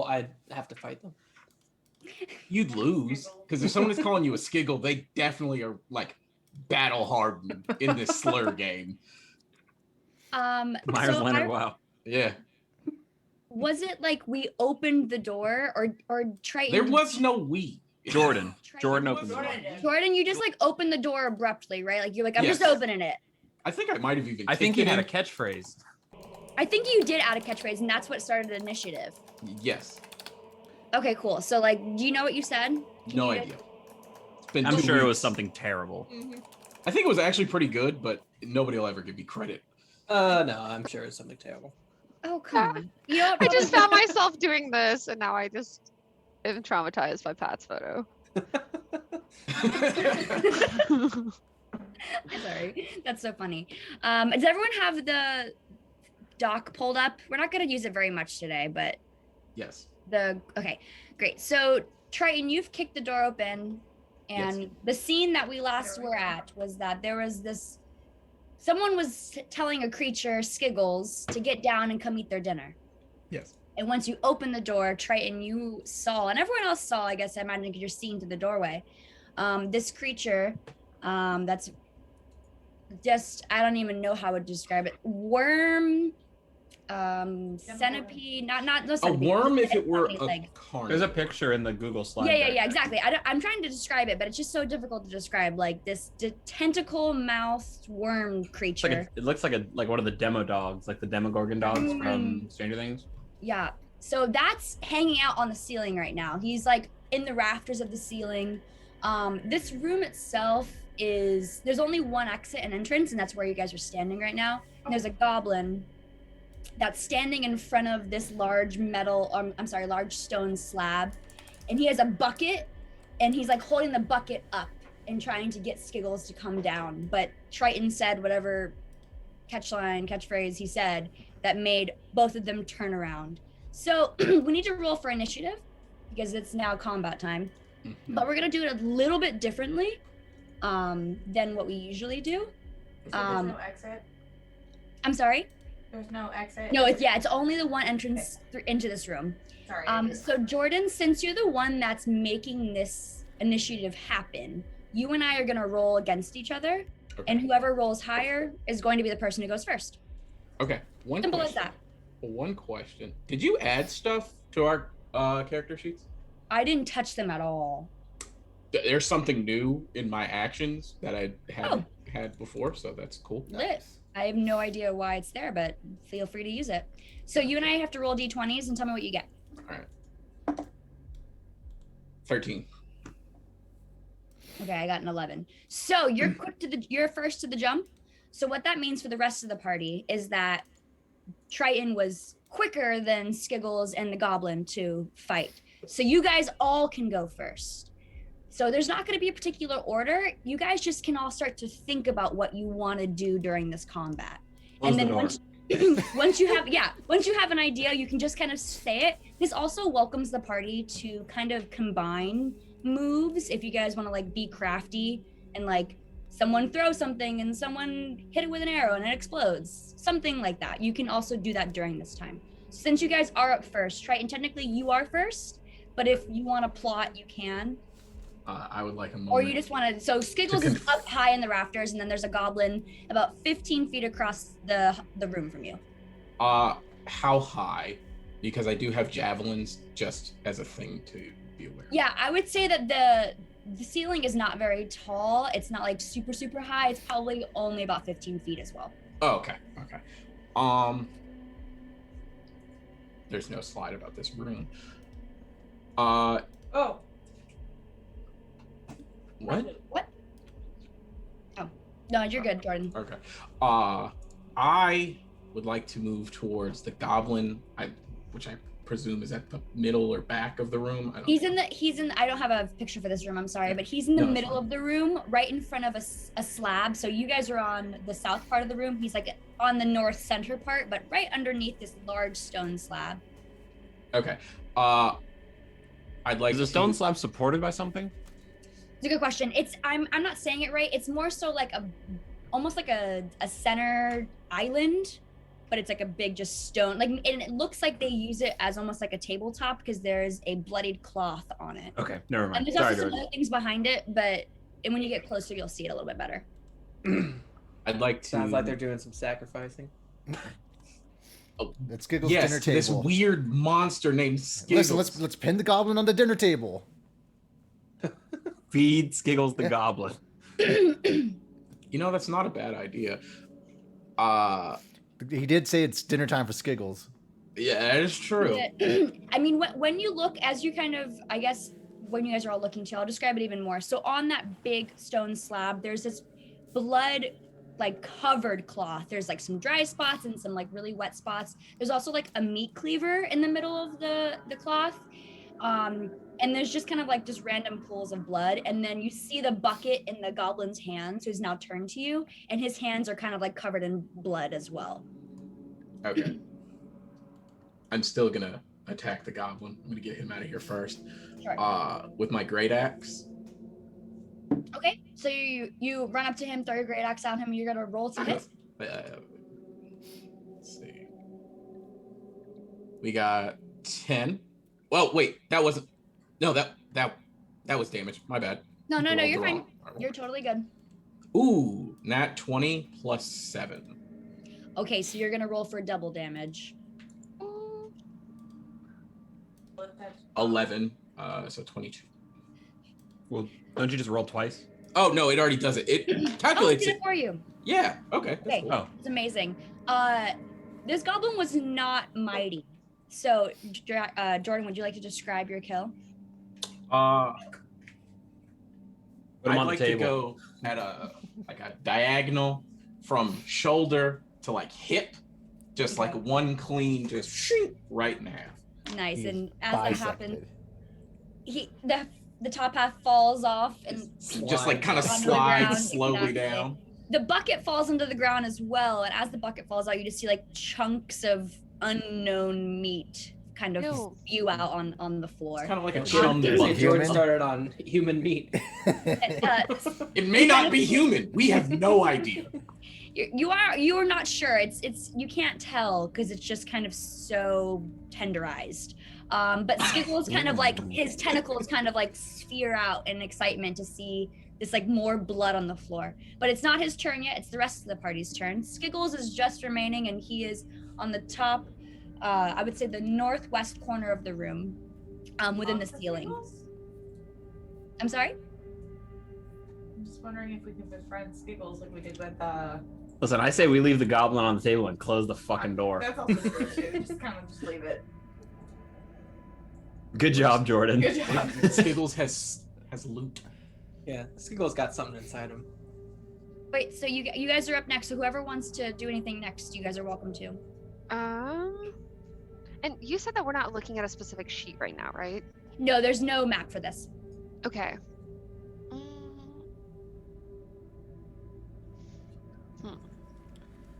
I'd have to fight them. You'd lose, because if someone is calling you a skiggle, they definitely are like battle hardened in this slur game. Myers Leonard, wow. Yeah. Was it like we opened the door, or Triton? There was no we. Jordan opened the door. Jordan, you just like opened the door abruptly, right? Like you're like, I'm just opening it. I think I might have even. I think you had a catchphrase. I think you did add a catchphrase, and that's what started the initiative. Yes. Okay, cool. So, like, do you know what you said? No idea. It's been I'm 2 sure it was weeks. something terrible. Mm-hmm. I think it was actually pretty good, but nobody will ever give me credit. No, I'm sure it's something terrible. Oh, come on. You know what, I just found myself doing this, and now I just am traumatized by Pat's photo. I'm sorry. That's so funny. Does everyone have the doc pulled up? We're not going to use it very much today, but... Yes. Okay, great. So, Triton, you've kicked the door open, and the scene that we last were at was that there was this... Someone was telling a creature, Skiggles, to get down and come eat their dinner. Yes. And once you open the door, Triton, you saw, and everyone else saw, I guess, I imagine, because you're seeing through the doorway, this creature that's just, I don't even know how to describe it. Worm, centipede, not a centipede. worm if it were a leg. carnivore. There's a picture in the Google slide. Yeah, exactly. I'm trying to describe it, but it's just so difficult to describe. Like this tentacle-mouthed worm creature. It looks like one of the demo dogs, like the Demogorgon dogs from Stranger Things. Yeah. So that's hanging out on the ceiling right now. He's like in the rafters of the ceiling. This room itself there's only one exit and entrance, and that's where you guys are standing right now. And there's a goblin that's standing in front of this large large stone slab, and he has a bucket, and he's like holding the bucket up and trying to get Skiggles to come down. But Triton said whatever catchphrase he said that made both of them turn around. So we need to roll for initiative because it's now combat time, but we're gonna do it a little bit differently than what we usually do. So there's no exit? I'm sorry? There's no exit? No, it's only the one entrance into this room. Sorry. So Jordan, since you're the one that's making this initiative happen, you and I are gonna roll against each other, and whoever rolls higher is going to be the person who goes first. Okay. Simple as that. One question. Did you add stuff to our character sheets? I didn't touch them at all. There's something new in my actions that I haven't had before, so that's cool. Lit. I have no idea why it's there, but feel free to use it. So you and I have to roll d20s and tell me what you get. All right. 13. Okay, I got an 11. So you're you're first to the jump. So what that means for the rest of the party is that Triton was quicker than Skiggles and the Goblin to fight. So you guys all can go first. So there's not going to be a particular order. You guys just can all start to think about what you want to do during this combat. Close and then once you have an idea, you can just kind of say it. This also welcomes the party to kind of combine moves if you guys want to like be crafty and like someone throw something and someone hit it with an arrow and it explodes. Something like that. You can also do that during this time. Since you guys are up first, Triton, technically you are first, but if you want to plot, you can. I would like a moment. Or you just want to, so Skiggles is up high in the rafters, and then there's a goblin about 15 feet across the room from you. How high? Because I do have javelins just as a thing to be aware of. Yeah, I would say that the ceiling is not very tall. It's not like super, super high. It's probably only about 15 feet as well. Oh, okay. There's no slide about this room. Oh. What? Oh, no, you're good, Jordan. Okay. I would like to move towards the goblin, which I presume is at the middle or back of the room. He's in. I don't have a picture for this room. I'm sorry, but he's in the middle of the room, right in front of a slab. So you guys are on the south part of the room. He's like on the north center part, but right underneath this large stone slab. Okay. I'd like. Is the stone slab supported by something? It's a good question. I'm not saying it right. It's more so like almost like a center island but it's like a big just stone. Like, and it looks like they use it as almost like a tabletop because there's a bloodied cloth on it. Okay, never And mind. there's Sorry, also some Jordan. other things behind it, but and when you get closer, you'll see it a little bit better. I'd like to. Sounds like they're doing some sacrificing. That's Skiggles' Yes, dinner this table. weird monster named Skiggles. Listen, let's pin the goblin on the dinner table. Feed Skiggles the goblin. You know, that's not a bad idea. He did say it's dinner time for Skiggles. Yeah, that is true. I mean, when you look, as you kind of, I guess, when you guys are all looking too, I'll describe it even more. So on that big stone slab, there's this blood, like covered cloth. There's like some dry spots and some like really wet spots. There's also like a meat cleaver in the middle of the cloth. And there's just kind of like just random pools of blood. And then you see the bucket in the goblin's hands, who's now turned to you, and his hands are kind of like covered in blood as well. Okay. I'm still gonna attack the goblin. I'm gonna get him out of here first. Sure. With my great axe. Okay, so you run up to him, throw your great axe at him, you're gonna roll to hit. Let's see. We got 10. Well, wait, that wasn't. No, that was damage. My bad. No, Rolled you're the fine. wrong- You're totally good. Ooh, nat 20 plus 7. Okay, so you're gonna roll for double damage. 11. So 22. Well, don't you just roll twice? Oh no, it already does it. It Oh, I calculates did it. it for you. Yeah. Okay. That's Okay. cool. Oh, It's amazing. This goblin was not mighty. So, Jordan, would you like to describe your kill? put him I'd on like the to table. go at a diagonal from shoulder to like hip, just like one clean, just shoot right in half. Nice. He's And as that bisected. happens, the top half falls off and Just like kind of Onto the ground, slides slowly exactly. down. the bucket falls into the ground as well. And as the bucket falls out, you just see like chunks of unknown meat kind of Ew. spew out on the floor. It's kind of like a Jordan- chum Jordan bucket. Human? started on human meat. It may not be human. We have no idea. You are not sure. It's you can't tell because it's just kind of so tenderized. But Skiggles kind of like his tentacles kind of like sphere out in excitement to see this like more blood on the floor. But it's not his turn yet. It's the rest of the party's turn. Skiggles is just remaining, and he is on the top. I would say the northwest corner of the room, within the ceiling. I'm sorry. I'm just wondering if we can befriend Skiggles like we did with Listen, I say we leave the goblin on the table and close the fucking door. That's also true too. Just kind of just leave it. Good job, Jordan. Good job. Skiggles has loot. Yeah, Skiggles got something inside him. Wait, so you guys are up next. So whoever wants to do anything next, you guys are welcome to. And you said that we're not looking at a specific sheet right now, right? No, there's no map for this. Okay.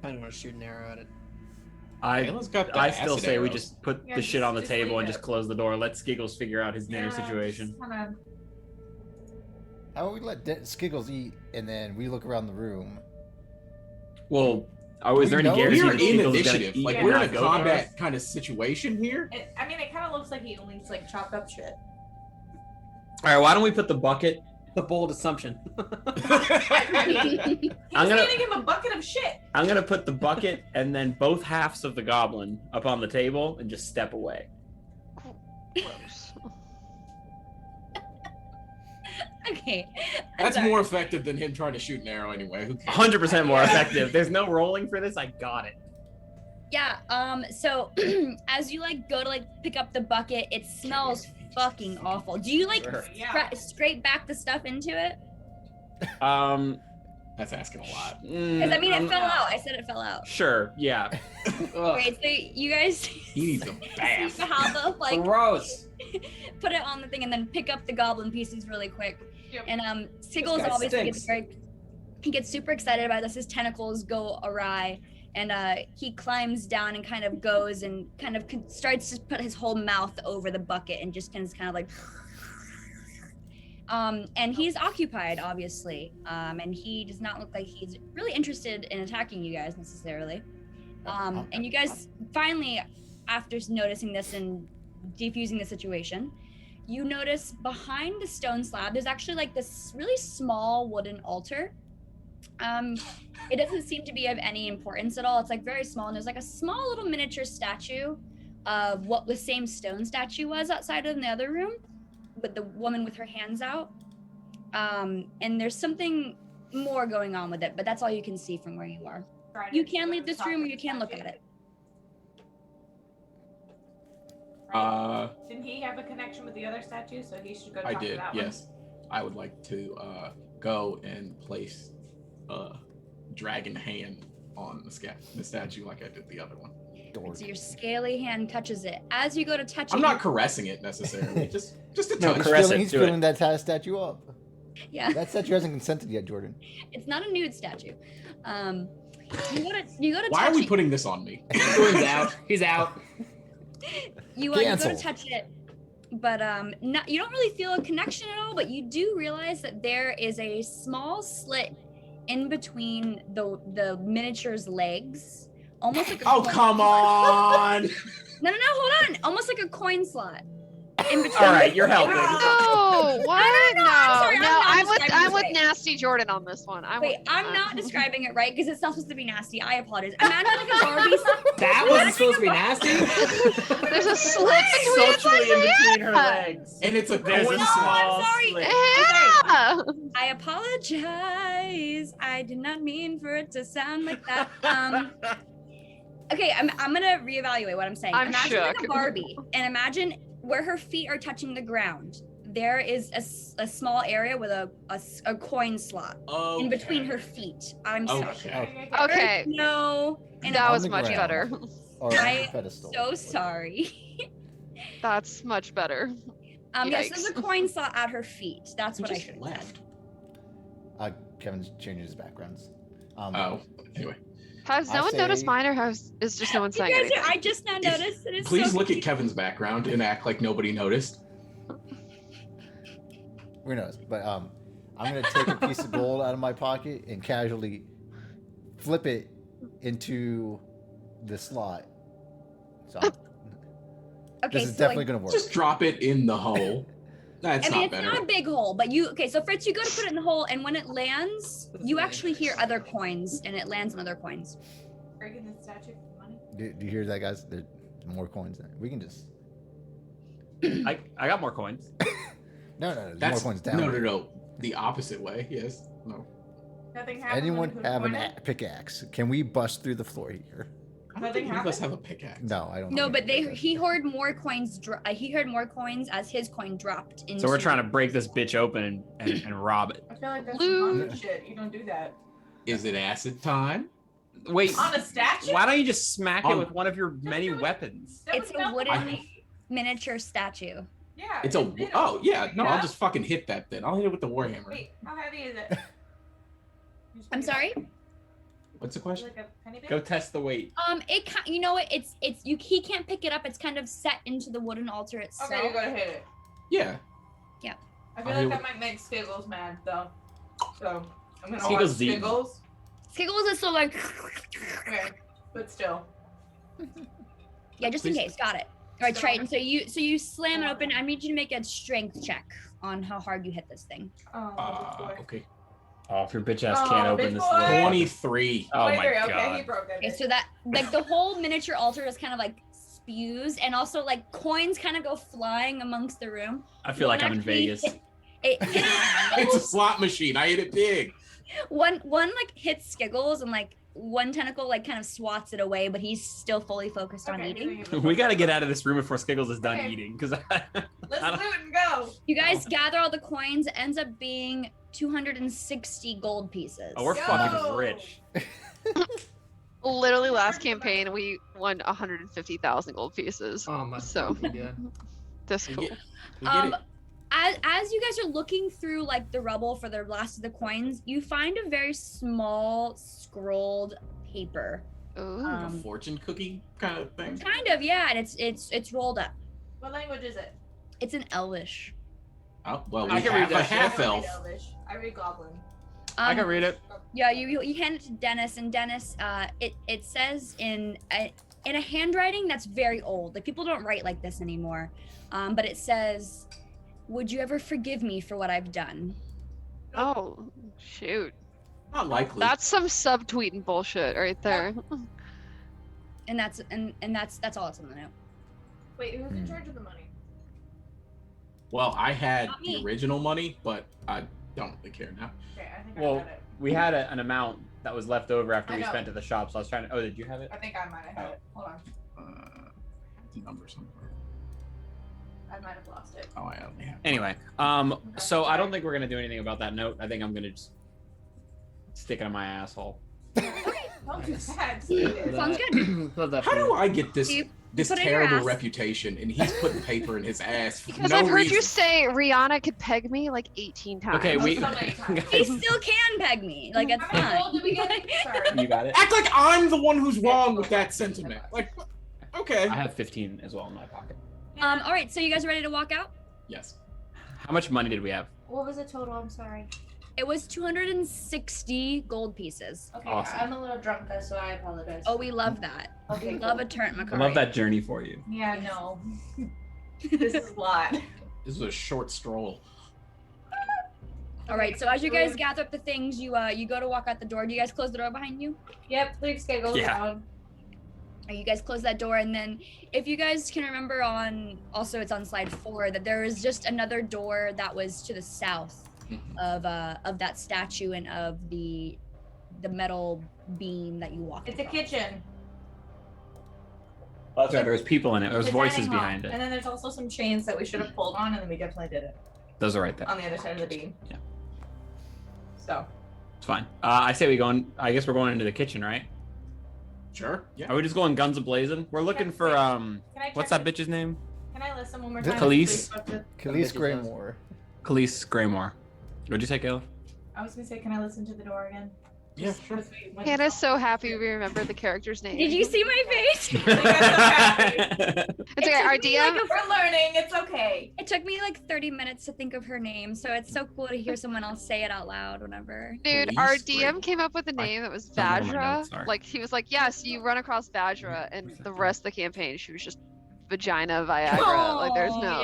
I don't want to shoot an arrow at it. Kayla's got the I still acid say we arrows. just put Yeah, the shit on the just table leave and it. just close the door. Let Skiggles figure out his dinner situation. Kinda, How about we let Skiggles eat and then we look around the room? Well, is there any No, guarantee We're that in Skiggles is gonna initiative. eat Like and we're in not a go for us? combat kind of situation here. I mean, it kind of looks like he only like chopped up shit. All right, why don't we put the bucket? The bold assumption. I mean, he's I'm gonna- handing him a bucket of shit. I'm gonna put the bucket and then both halves of the goblin up on the table and just step away. Gross. Okay. That's Sorry. more effective than him trying to shoot an arrow anyway. Who cares? 100% more Yeah. effective. There's no rolling for this. I got it. Yeah. So as you like go to like pick up the bucket, it smells fucking awful. Do you like Sure. Yeah. scrape back the stuff into it? That's asking a lot. Because I mean, it I'm- fell out. I said it fell out. Sure. Yeah. Ugh, Wait, so you guys He needs a bath. how the like gross. put it on the thing and then pick up the goblin pieces really quick. Yep. And Skiggles guy obviously stinks. he gets super excited about this. His tentacles go awry, and he climbs down and kind of goes and kind of starts to put his whole mouth over the bucket and just kind of like. And he's occupied, obviously, and he does not look like he's really interested in attacking you guys necessarily. And you guys finally, after noticing this and defusing the situation, you notice behind the stone slab, there's actually like this really small wooden altar. It doesn't seem to be of any importance at all. It's like very small, and there's like a small little miniature statue of what the same stone statue was outside in the other room, with the woman with her hands out. And there's something more going on with it, but that's all you can see from where you are. You can leave this room or you can look at it. Didn't he have a connection with the other statue? So he should go I talk to did, that yes. I would like to go and place dragon hand on the statue like I did the other one. So your scaly hand touches it. As you go to touch I'm it, not caressing it necessarily, just a No, touch. caress it, He's do filling it. that statue up. yeah, That statue hasn't consented yet, Jordan. it's not a nude statue. You go to Why touch are we it. putting this on me? Jordan's out. He's out. You go to Cancel. touch it, but you don't really feel a connection at all. But you do realize that there is a small slit in between the miniature's legs, almost like a Oh, coin- come on! No, hold on. Almost like a coin slot in between. All right, you're helping. No, what? I'm sorry, I'm not I'm describing with this right. Nasty Jordan on this one. Wait, I'm not describing it right because it's not supposed to be nasty. I apologize. Imagine like a Barbie. That wasn't supposed to be nasty. There's a slit between his Socially in legs. between her legs. And it's a There's a coin No, slot. small I'm sorry. slit. Yeah. I apologize. I did not mean for it to sound like that. Okay, I'm gonna reacout what I'm saying. I'm Imagine like a shook. Barbie, and imagine where her feet are touching the ground. There is a small area with a coin slot in between her feet. I'm sorry. Okay. Okay, No, and that On was the much ground. better. Or on I the pedestal. so sorry. That's much better. Yes, there's a Yikes. coin slot at her feet. That's Who what I just should have left? said. Kevin's changing his backgrounds. Oh, anyway. Has I no one noticed say- mine, or is just no one saying You guys, anything? I just now noticed that it's Please so look at Kevin's background and act like nobody noticed. Who knows? But I'm gonna take a piece of gold out of my pocket and casually flip it into the slot. So Okay, this is so definitely like, gonna work. Just drop it in the hole. That's I mean, not it's better. not a big hole, but Fritz, you go to put it in the hole, and when it lands, you actually hear other coins, and it lands on other coins. Breaking the statue for money. Do you hear that, guys? There's more coins there. We can just I got more coins. no. There's That's more coins down. no. The opposite way. Yes. No. Nothing happened. Anyone when have an pointed? pickaxe? Can we bust through the floor here? I don't think any of us have a pickaxe. No, I don't. No, think but I have a he heard more coins. He heard more coins as his coin dropped into. So we're trying to break this bitch open and rob it. I feel like that's Blue. some haunted shit. You don't do that. Is it acid time? Wait, On a statue? why don't you just smack it On- with one of your many weapons? That It's would a melt the wooden money. miniature statue. Yeah. It's a. little. Oh yeah. No, Yeah? I'll just fucking hit that then. I'll hit it with the warhammer. Wait, how heavy is it? Just I'm pick it sorry. up. What's the question? Like a penny bit? Go test the weight. You know what? He can't pick it up. It's kind of set into the wooden altar itself. Okay, you're gonna hit it. Yeah. I feel I'll like do that might make Skiggles mad though. So I'm gonna Skiggles watch eat. Skiggles. Skiggles is still like. Okay, but still. Yeah, just in Please. case. Got it. All right, Triton. So you slam it open. I need you to make a strength check on how hard you hit this thing. Oh, boy. Okay. Oh, if your bitch ass Oh, can't open bitch this boy. lid. 23. Oh my Okay, he god. broke that. Okay, bit. so that like the whole miniature altar just kind of like spews, and also like coins kind of go flying amongst the room. I feel like One I'm in actually Vegas. It hits It's a Skiggles. slot machine. I hit it big. One like hits Skiggles, and like one tentacle like kind of swats it away, but he's still fully focused on Okay, eating. he's gonna We got to get out of this room before Skiggles is done Okay. eating, because Let's I don't- loot and go. You guys gather all the coins. It ends up being 260 gold pieces. oh, we're Yo! fucking rich. Literally, last campaign we won 150,000 gold pieces. Oh my. So- Yeah. That's We cool. get, we get it. As you guys are looking through like the rubble for the last of the coins, you find a very small scrolled paper. Ooh. Like a Um, fortune cookie kind of thing. kind of, yeah, and it's rolled up. What language is it? It's an Elvish. Oh, well, I we can have read a that shit. half I don't elf. read Elvish. I read Goblin. I can read it. Yeah, you hand it to Dennis, and Dennis, it says in a handwriting that's very old. Like people don't write like this anymore. But it says, "Would you ever forgive me for what I've done?" Oh, shoot. Not likely. That's some subtweeting bullshit right there. And that's all that's on the note. Wait, who's in charge of the money? Well, I had Not the me. original money, but I don't really care now. Okay, I think I Well, got it. we had an amount that was left over after I we know. spent at the shop, so I was trying to. Oh, did you have it? I think I might have had it. Hold on. The number somewhere. I might have lost it. Oh, I only have. Anyway, so I don't think we're gonna do anything about that note. I think I'm gonna just stick it in my asshole. Don't do that. Sounds good. Love that How for do you. I get this You this put it in your terrible ass. reputation, and he's putting paper in his ass for Because no I've heard reason? you say Rihanna could peg me like 18 times. Okay, we. So many times. He still can peg me. Like it's How many gold did we fine. get? Sorry. You got it. Act like I'm the one who's wrong with that sentiment. Like, okay. I have 15 as well in my pocket. All right. So you guys ready to walk out? Yes. How much money did we have? What was the total? I'm sorry. It was 260 gold pieces. Okay, Awesome. I'm a little drunk, so I apologize. Oh, we love that. okay, We love cool. a turn, I Makari. love that journey for you. Yeah, no. This is a lot. This was a short stroll. All right. So as you guys gather up the things, you go to walk out the door. Do you guys close the door behind you? Yep, leave Skiggles Yeah. down. Or you guys close that door, and then if you guys can remember it's on slide 4 that there was just another door that was to the south of that statue and of the metal beam that you walked It's a across. kitchen. That's right. There was people in it. There was It's a voices dining hall. behind And it. then there's also some chains that we should have pulled on, and then we definitely did it Those are right there. on the other side of the beam. Yeah. So, It's fine. I say we go in. I guess we're going into the kitchen, right? Sure. Yeah. Are we just going guns a blazing? We're looking for can I What's check that bitch's name? Can I listen one more The- time? Khalees? Khalees Graymore. Khalees Graymore. What'd you say, Caleb? I was gonna say, can I listen to the door again? Yeah, Just sure. 'cause we went Hannah's to- so happy we remembered the character's name. Did you see my face? It's okay. Our took me DM. like We're learning. It's okay. It took me like 30 minutes to think of her name, so it's so cool to hear someone else say it out loud whenever. Dude, Police our break. DM came up with a name that was Something on my Vajra. notes, sorry. Like he was like, yes, you run across Vajra, and the rest of the campaign, she was just vagina Viagra. Like there's no.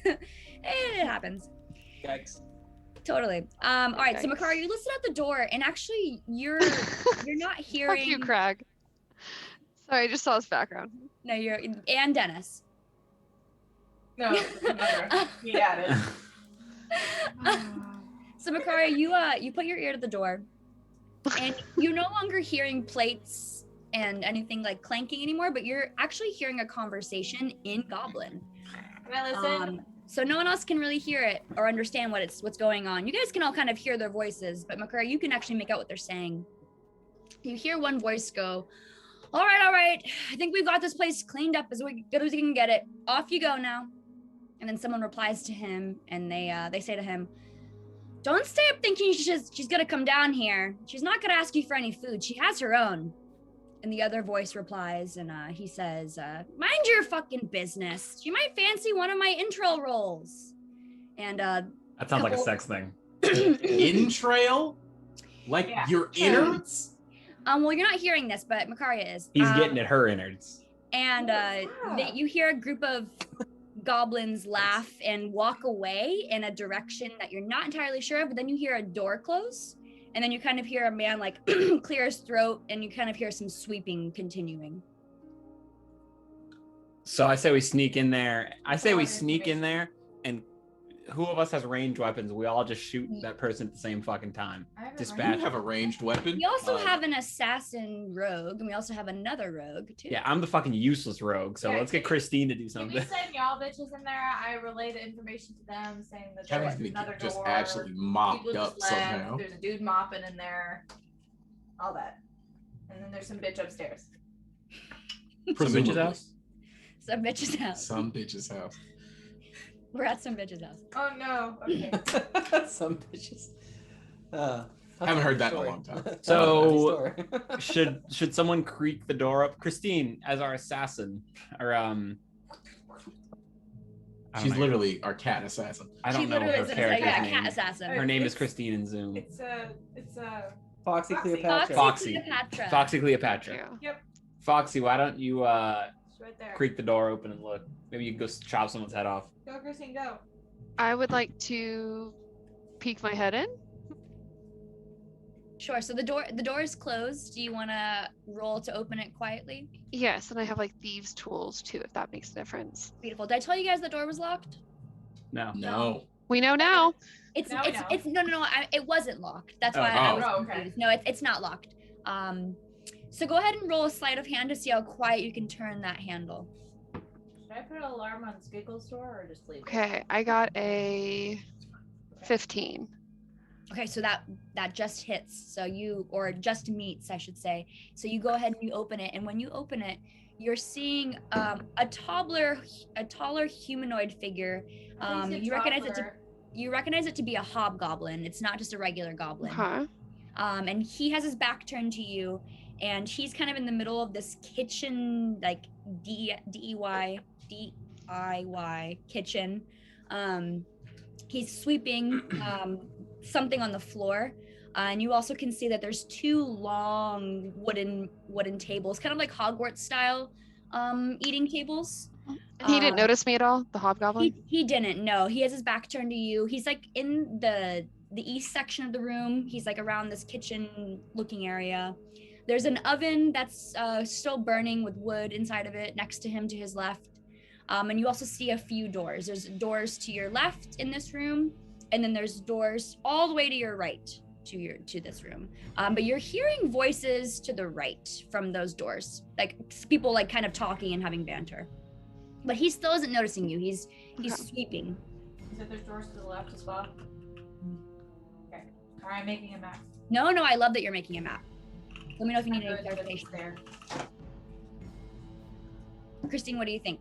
Yeah. It happens. Yikes. Totally. All right, so Yikes. Makari, you listen at the door, and actually, you're not Fuck hearing. you, Craig. Sorry, I just saw his background. No, you're and Dennis. No, remember. He added. So Makari, you put your ear to the door, and you're no longer hearing plates and anything like clanking anymore, but you're actually hearing a conversation in Goblin. Can I listen? So no one else can really hear it or understand what's going on. You guys can all kind of hear their voices, but Makari, you can actually make out what they're saying. You hear one voice go, all right. I think we've got this place cleaned up as good as we can get it. Off you go now." And then someone replies to him, and they say to him, "Don't stay up thinking she's gonna come down here. She's not gonna ask you for any food. She has her own." And the other voice replies, and he says, "Mind your fucking business. She might fancy one of my intro roles." And That sounds like a Couple- sex thing. Entrail? Like Yeah. your innards? well, you're not hearing this, but Makaria is. He's getting at her innards. And you hear a group of goblins laugh and walk away in a direction that you're not entirely sure of, but then you hear a door close, and then you kind of hear a man like clear his throat, and you kind of hear some sweeping continuing. So I say we sneak in there. I say we Oh, sneak in information. there, and who of us has ranged weapons? We all just shoot that person at the same fucking time. I have a Dispatch. I ring. have a ranged weapon. We also Oh. have an assassin rogue, and we also have another rogue too. Yeah, I'm the fucking useless rogue. So Yeah, let's get Christine to do If something. you send y'all bitches in there, I relay the information to them saying that Kevin's there's gonna another get just door. absolutely People mopped just up left. somehow. There's a dude mopping in there. All that. And then there's some bitch upstairs. Some bitch's Presumably. house? Some bitch's house. Some bitch's house. We're at some bitch's house. Oh no. Okay. Some bitches. Haven't heard that in a long time. So- should someone creak the door up? Christine, as our assassin, or I don't She's know. literally our cat assassin. I don't She know literally her is a character's cat name. assassin. Her name is It's- Christine in Zoom. It's a Foxy Foxy. Cleopatra. Foxy. Cleopatra. Foxy Thank Cleopatra. you. Yep. Foxy, why don't you It's right there. creak the door open and look? Maybe you can go chop someone's head off. Go, Christine, go. I would like to peek my head in. Sure. So the door is closed. Do you want to roll to open it quietly? Yes, and I have like thieves' tools too, if that makes a difference. Beautiful. Did I tell you guys the door was locked? No. No. We know now. It's Now we it's know. no. It wasn't locked. That's Oh, why I oh. was Oh, okay. confused. No, it's not locked. So go ahead and roll a sleight of hand to see how quiet you can turn that handle. Should I put an alarm on Skiggles' door or just leave it? Okay, I got a 15. Okay, so that just hits. So or just meets, I should say. So you go ahead and you open it, and when you open it, you're seeing a taller humanoid figure. You recognize it to be a hobgoblin. It's not just a regular goblin. Okay. And he has his back turned to you, and he's kind of in the middle of this kitchen, like DIY kitchen. He's sweeping something on the floor, and you also can see that there's two long wooden tables, kind of like Hogwarts style eating tables. And he didn't notice me at all, the hobgoblin? He didn't. No, he has his back turned to you. He's like in the east section of the room. He's like around this kitchen looking area. There's an oven that's still burning with wood inside of it next to him to his left. And you also see a few doors. There's doors to your left in this room, and then there's doors all the way to your right to this room. But you're hearing voices to the right from those doors, like people like kind of talking and having banter. But he still isn't noticing you. He's Okay. sweeping. You said there's doors to the left as well? Okay. Alright, making a map. No, I love that you're making a map. Let me know if you need any Good, but clarification. it's there. Christine, what do you think?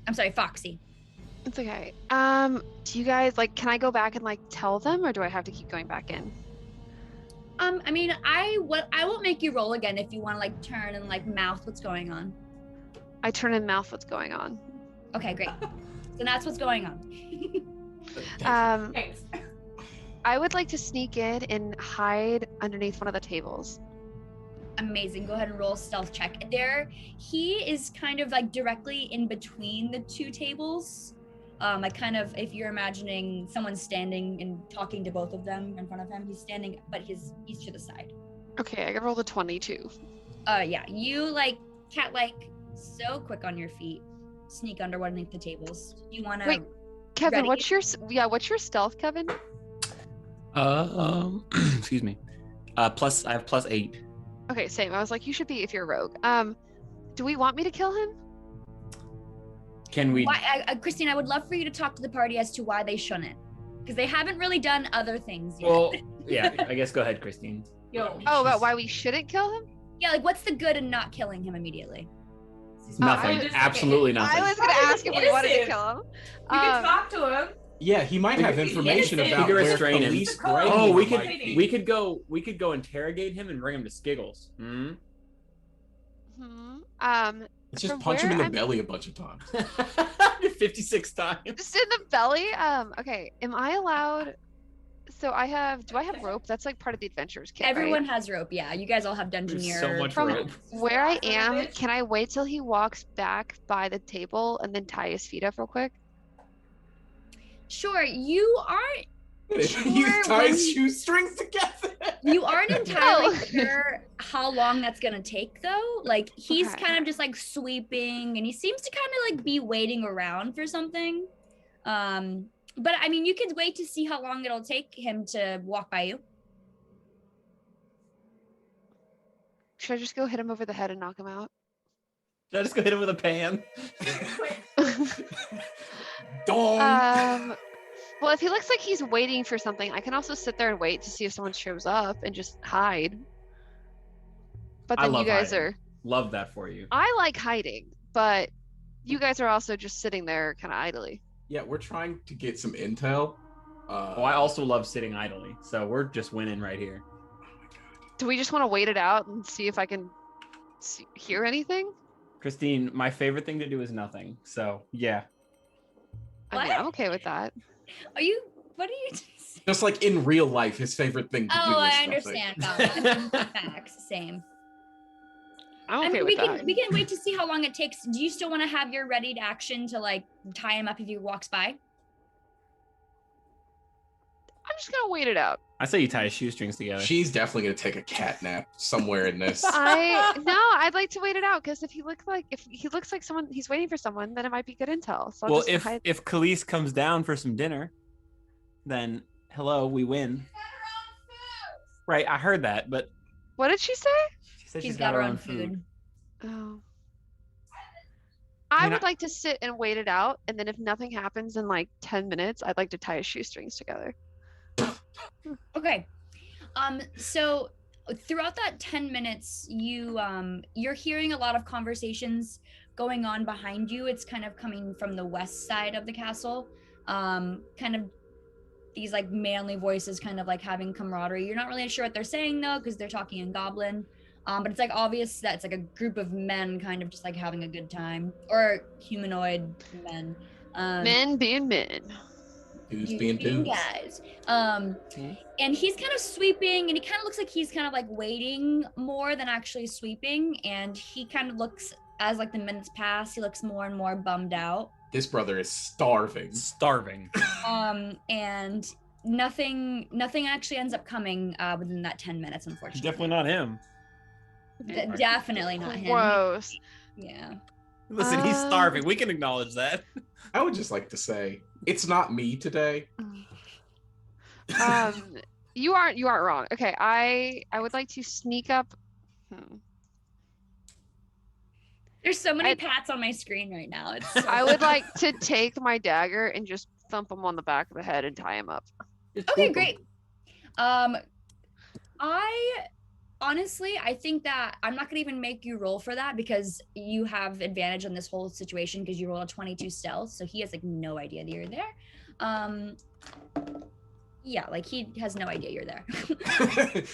I'm sorry, Foxy. It's okay. Do you guys like, can I go back and like tell them, or do I have to keep going back in? I mean, I won't make you roll again if you want to like turn and like mouth what's going on. I turn and mouth what's going on. Okay, great. So that's what's going on. Thanks. I would like to sneak in and hide underneath one of the tables. Amazing. Go ahead and roll a stealth check. He is kind of like directly in between the two tables. Like kind of, if you're imagining someone standing and talking to both of them in front of him, he's standing, but he's to the side. Okay, I can roll the 22. Yeah, you like cat-like, so quick on your feet, sneak underneath the tables. You want to? Wait, Kevin, ready? what's your stealth, Kevin? Excuse me. I have +8. Okay, same. I was like, you should be if you're a rogue. Do we want me to kill him? Can we? Christine, I would love for you to talk to the party as to why they shouldn't, because they haven't really done other things yet. Well, yeah. I guess go ahead, Christine. Yo. Oh, about why we shouldn't kill him? Yeah, like what's the good in not killing him immediately? Nothing. just- Absolutely nothing. I was gonna ask if we wanted to Innocent. kill him. We can talk to him. Yeah, he might have could- information he about could where restrain him. police Oh, bring Oh, him we might could be. we could go interrogate him and bring him to Skiggles. Hmm? Let's just from punch him in where the belly a bunch of times. 56 times. Just in the belly. Okay, am I allowed? So do I have rope? That's like part of the adventurers kit, Everyone right? has rope. Yeah, you guys all have There's dungeoneer. so much From rope. where I Son of a am, bitch. can I wait till he walks back by the table and then tie his feet up real quick? Sure, you aren't. he Sure, ties when- shoestrings together. You aren't entirely No. sure how long that's gonna take, though. Like he's Okay. kind of just like sweeping, and he seems to kind of like be waiting around for something. But I mean, you could wait to see how long it'll take him to walk by you. Should I just go hit him over the head and knock him out? Should I just go hit him with a pan? Dong. Well, if he looks like he's waiting for something, I can also sit there and wait to see if someone shows up and just hide. But I then you love guys hiding. are. Love that for you. I like hiding, but you guys are also just sitting there kind of idly. Yeah, we're trying to get some intel. Oh, I also love sitting idly, so we're just winning right here. Do we just want to wait it out and see if I can hear anything? Christine, my favorite thing to do is nothing. So yeah, I mean, I'm okay with that. Are you? What are you? Just like in real life, his favorite thing to do Oh, is I stuffing. understand. Valid. Facts. Same. I'm I okay mean, with that. we can wait to see how long it takes. Do you still want to have your ready to action to like tie him up if he walks by? I'm just gonna wait it out. I say you tie his shoestrings together. She's definitely gonna take a cat nap somewhere in this. I'd like to wait it out because if he looks like someone he's waiting for someone, then it might be good intel. So I'll Well, just hide. if Khalees comes down for some dinner, then hello, we win. Right, I heard that, but What did she say? she said She's got her own food. Oh. I I mean, would like to sit and wait it out, and then if nothing happens in like 10 minutes, I'd like to tie his shoestrings together. Okay. So throughout that 10 minutes, you're hearing a lot of conversations going on behind you. It's kind of coming from the west side of the castle. Kind of these like manly voices kind of like having camaraderie. You're not really sure what they're saying though, because they're talking in Goblin. But it's like obvious that it's like a group of men kind of just like having a good time. Or humanoid men. Men being men. Dudes being dudes. Guys. And he's kind of sweeping, and he kind of looks like he's kind of like waiting more than actually sweeping. And he kind of looks, as like the minutes pass, he looks more and more bummed out. This brother is starving. starving. And nothing actually ends up coming within that 10 minutes, unfortunately. Definitely not him. Definitely not him. Gross. Yeah. Listen, he's starving. We can acknowledge that. I would just like to say, it's not me today. You aren't wrong. Okay, I would like to sneak up. There's so many pats on my screen right now. It's so I would like to take my dagger and just thump him on the back of the head and tie him up. Okay, great. I think that I'm not gonna even make you roll for that because you have advantage on this whole situation because you rolled a 22 stealth, so he has like no idea that you're there. Yeah, like he has no idea you're there.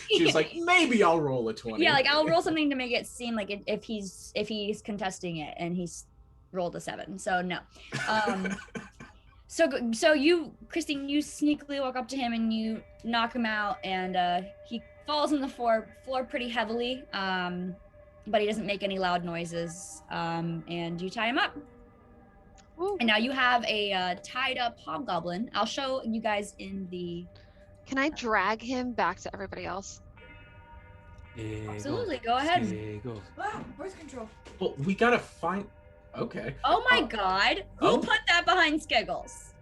She was like, maybe I'll roll a 20. Yeah, like I'll roll something to make it seem like if he's contesting it and he's rolled a 7. So no. So you, Christine, you sneakily walk up to him and you knock him out, and he falls on the floor pretty heavily, but he doesn't make any loud noises, and you tie him up. Ooh. And now you have a tied up hobgoblin. I'll show you guys in the... Can I drag him back to everybody else? Absolutely, go ahead. Ah, birth control. Well, we gotta find. Okay. Oh my god, who Oh. put that behind Skiggles?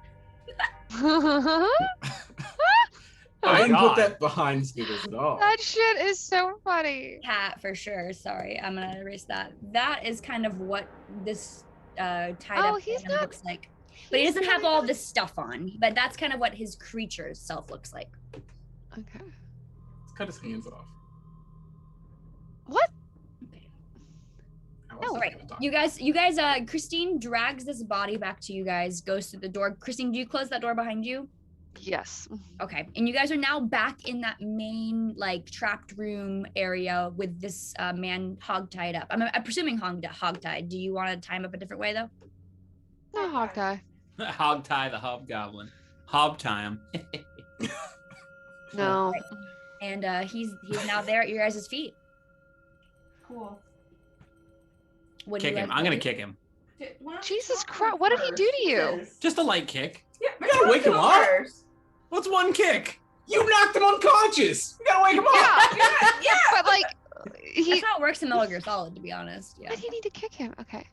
I didn't God. put that behind Skittles at all. That shit is so funny. Cat for sure. Sorry, I'm gonna erase that. That is kind of what this tied Oh, up he's man not- looks like. But he doesn't have all this stuff on. But that's kind of what his creature's self looks like. Okay. Let's cut his hands off. What? I wasn't All right, gonna talk. you guys. Christine drags this body back to you guys. Goes through the door. Christine, do you close that door behind you? Yes. Okay, and you guys are now back in that main like trapped room area with this man hog-tied up. I'm presuming hog-tied. Do you want to tie him up a different way though? No hog tie. Hog tie the hobgoblin. Hob tie him. No. And he's now there at your guys' feet. Cool. What do Kick you him. guys I'm gonna do? kick him. Why don't you Jesus talk to Christ, him what did he do to you? first? Just a light kick. Yeah, You gotta wake him up. first. What's one kick? You knocked him unconscious. You gotta wake him up. Yeah. Yeah. But like, That's how it works in Metal Gear Solid, to be honest. Yeah. why do you need to kick him? Okay.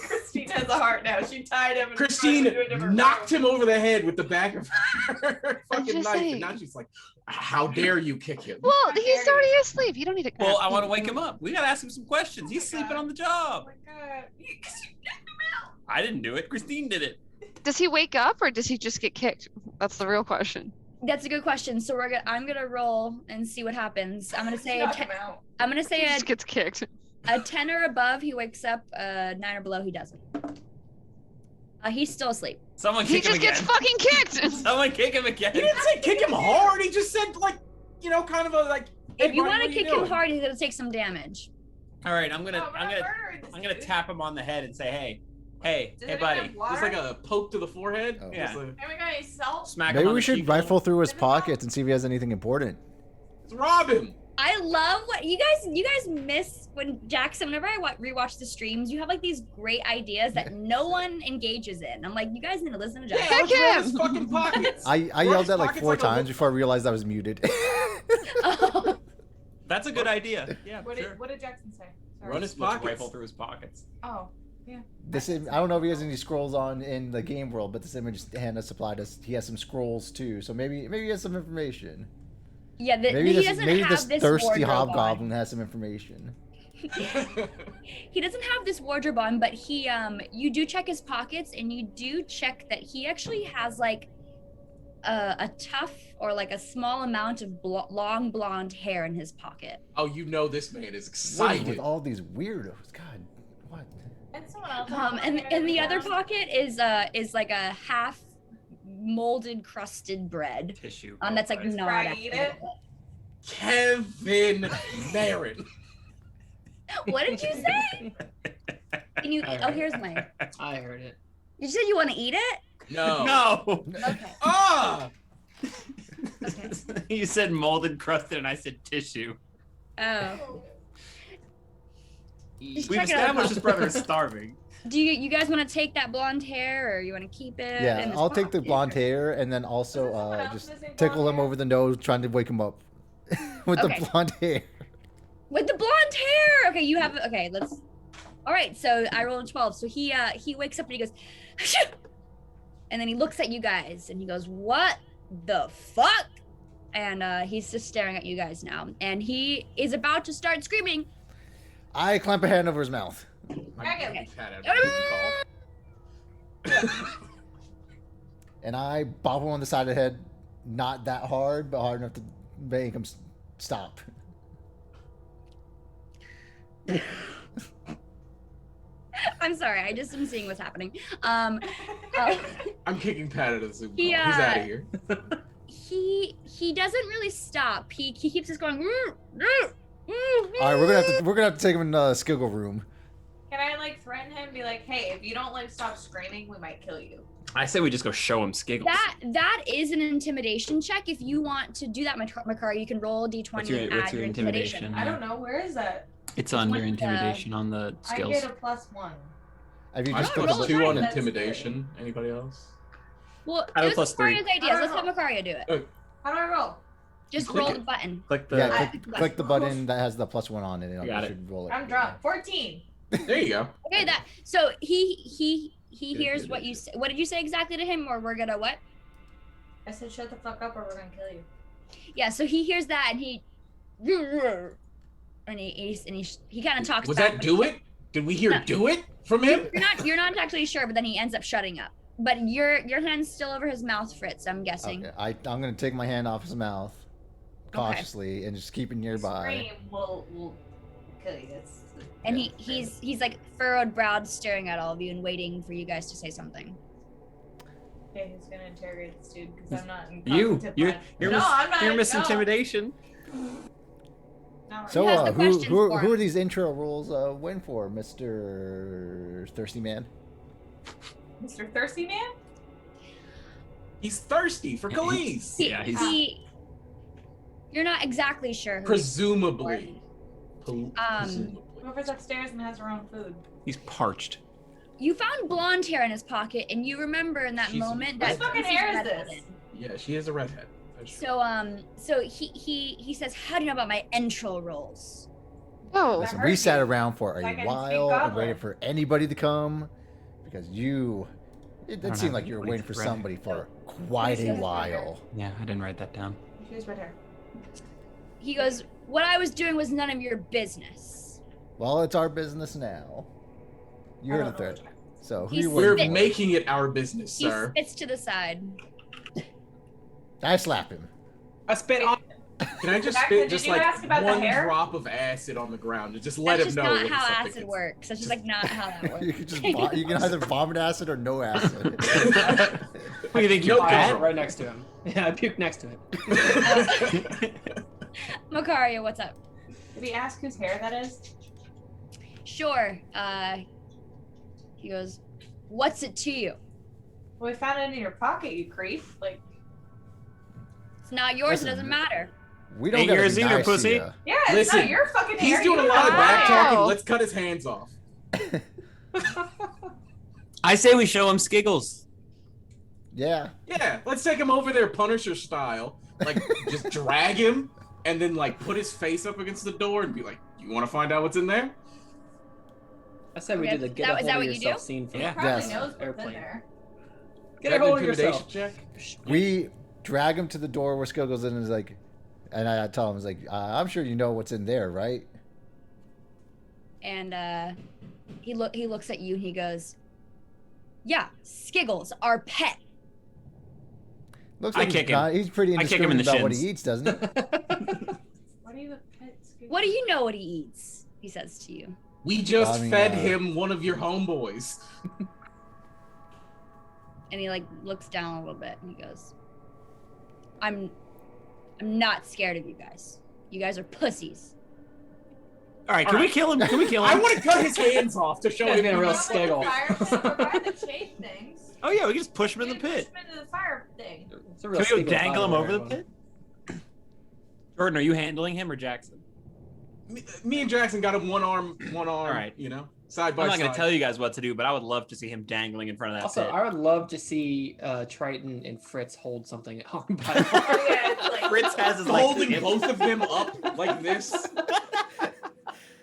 Christine has a heart now. She tied him. And Christine threw him into a different knocked room. him over the head with the back of her fucking just knife, saying. and now she's like, "How dare you kick him?" Well, How he's dare you. already asleep. You don't need to. Well, I want to wake him up. We gotta ask him some questions. He's my sleeping God. on the Oh job. my god. Because you knocked him out. I didn't do it. Christine did it. Does he wake up or does he just get kicked? That's the real question. That's a good question. So I'm gonna roll and see what happens. I'm gonna say Knock him out. I'm gonna He say just gets kicked. a 10 or above, he wakes up. 9 or below, he doesn't. He's still asleep. Someone He kick him just again. gets fucking kicked. Someone kick him again. He didn't say kick him hard. He just said like, kind of a like. "Hey, If you buddy, want to what are kick doing?" him hard, he's gonna take some damage. All right, I'm Oh, gonna we're not murdering this I'm gonna dude. tap him on the head and say, "Hey, Hey, Does hey, anyone buddy. have water? Just like a poke to the forehead. Oh. Yeah. Just like, Hey, we got any salt? Smack him Maybe on we the should cheek. rifle through his Does it pockets and see if he has anything important. let's rob him. I love what you guys miss when Jackson. Whenever I rewatch the streams, you have like these great ideas that no one engages in. I'm like, you guys need to listen to Yeah, Jackson. let's rob his fucking pockets. I Rob yelled his that like pockets 4 a times little- before I realized I was muted. Oh, That's a good idea. Yeah, What sure. did, what did Jackson say? Sorry. Run his Let's pockets. rifle through his pockets. Oh. I don't know if he has any scrolls on in the game world, but this image Hannah supplied us. He has some scrolls too, so maybe he has some information. yeah. Maybe he doesn't have this this thirsty wardrobe hobgoblin has some information. on. He doesn't have this wardrobe on, but he you do check his pockets, and you do check that he actually has like a tuft or like a small amount of long blonde hair in his pocket. Oh, you know this man is What is excited. with all these weirdos? God, what? And someone else. And the other pocket is like a half molded crusted bread. Tissue. That's like paper. not Right, actually eat it. Kevin Marin. What did you say? Can you? Oh, here's mine. I heard it. You said you want to eat it? No. No. Okay. Ah! Okay. You said molded, crusted, and I said tissue. Oh. Eat. We've Check it out. established his brother is starving. Do you guys want to take that blonde hair, or you want to keep it? in Yeah, this I'll take the pocket? blonde hair and then also Is there someone else just with the same tickle blonde him hair? over the nose, trying to wake him up with Okay. the blonde hair. With the blonde hair. Okay, you have. Okay, let's. All right, so I rolled a 12. So he wakes up and he goes, and then he looks at you guys and he goes, "What the fuck?" And he's just staring at you guys now, and he is about to start screaming. I clamp a hand over his mouth. Okay. And I bop him on the side of the head, not that hard, but hard enough to make him stop. I'm sorry, I just am seeing what's happening. I'm kicking Pat out of the Zoom call. He, He's out of here. He doesn't really stop. He keeps just going. All right, we're gonna have to take him in the skiggle room. Can I like threaten him? Be like, hey, if you don't like stop screaming, we might kill you. I say we just go show him Skiggles. That is an intimidation check. If you want to do that, Makari, you can roll a d20 What's your- and what's add your your intimidation. intimidation? I don't know. Where is that? It's under one, intimidation on the I skills. get a +1. Have you I just roll plus a 2 on tiny- intimidation. Anybody else? Well, I have a it was +3. Makaria's ideas. Let's have Makaria do it. How do I roll? Just Click roll it. the button. Click the. yeah, I- click the button that has the +1 on it. And Got you it. should roll it. I'm drunk. 14. There you go. Okay, that. So he Good, hears good, what good. you say. What did you say exactly to him? Or we're gonna what? I said, shut the fuck up or we're gonna kill you. Yeah. So he hears that and he kind of talks. Was back, that but do it? Did we hear No. do it from him? You're not actually sure, but then he ends up shutting up. But your hand's still over his mouth, Fritz. I'm guessing. Okay, I'm gonna take my hand off his mouth cautiously and just keep it nearby. Scream, we'll kill you. It's, And Yeah. he's like furrowed browed, staring at all of you and waiting for you guys to say something. okay, who's gonna interrogate this dude? Because I'm not in You. cognitive You're mind. you're, no, mis- I'm not. you're no. misintimidation. Not right So, Who has the questions for who him? are these intro rules win for, Mr. Thirsty Man? Mr. Thirsty Man? He's thirsty for Khalees. Yeah, he's- You're not exactly sure. Who Presumably. Presumably. Whoever's upstairs and has her own food. He's parched. You found blonde hair in his pocket, and you remember in that She's- moment Whose that fucking this is hair is redheaded. this? Yeah, she is a redhead. That's true. So he says, "How do you know about my intro rolls?" Oh, Listen, heard we you. sat around for Like I a can speak while and goblin. waited for anybody to come because it don't seemed have like you were anybody waiting for for red. somebody for quite a Please, while. Yeah, I didn't write that down. She has red hair. He goes, "What I was doing was none of your business." Well, it's our business now. You heard I it don't know there. So who He's you We're waiting for? making it our business, He sir. spits to the side. I slap him. I spit on. Can I just Jackson, spit did just you like ask about the one hair? drop of acid on the ground and just let That's him just know not when how something acid is- works. That's just like not how that works. You can just you can either vomit acid or no acid. What do you think No you're I at? had right next to him. Yeah, I puked next to him. Makaria, what's up? Did we ask whose hair that is? Sure. He goes, What's it to you? Well, we found it in your pocket, you creep. Like, It's not yours. Listen, It doesn't matter. We don't Ain't gotta yours be either, nice to pussy. ya. yeah, it's Listen, not your fucking hair. He's doing a You lot of don't back know. talking. Wow. Let's cut his hands off. I say we show him Skiggles. Yeah. Yeah, let's take him over there, Punisher style. Like, just drag him, and then like put his face up against the door and be like, "You want to find out what's in there?" I said we Okay, did the is get that a hold what of you yourself do? scene from Yeah. He probably Yes. knows what's Airplane. in there. Get a hold of yourself. Check. We drag him to the door where Skill goes in and is like, and I tell him, I'm sure you know what's in there, right? And he looks at you and he goes, "Yeah, Skiggles, our pet." Looks I like kick him. he's pretty I kick him in indiscriminate the about what he shins. eats, doesn't he? What are you the pet? What do you know what he eats? He says to you. We just I mean, fed him one of your homeboys. And he like looks down a little bit and he goes, I'm not scared of you guys. You guys are pussies. All right, can we kill him? Can we kill him? I want to cut his hands off to show Guy's him being a real he's- skiggle. Provide the chain things. Oh yeah, we can just push him in the We can pit. Push him into the fire thing. It's a real Can we go Skiggle dangle him body over the there, pit? Jordan, are you handling him or Jackson? Me and Jackson got him one arm, All right. you know, side by I'm not side. going to tell you guys what to do, but I would love to see him dangling in front of that Also, pit. I would love to see Triton and Fritz hold something at home by the Yeah, it's like Fritz has his like Holding both of them up like this.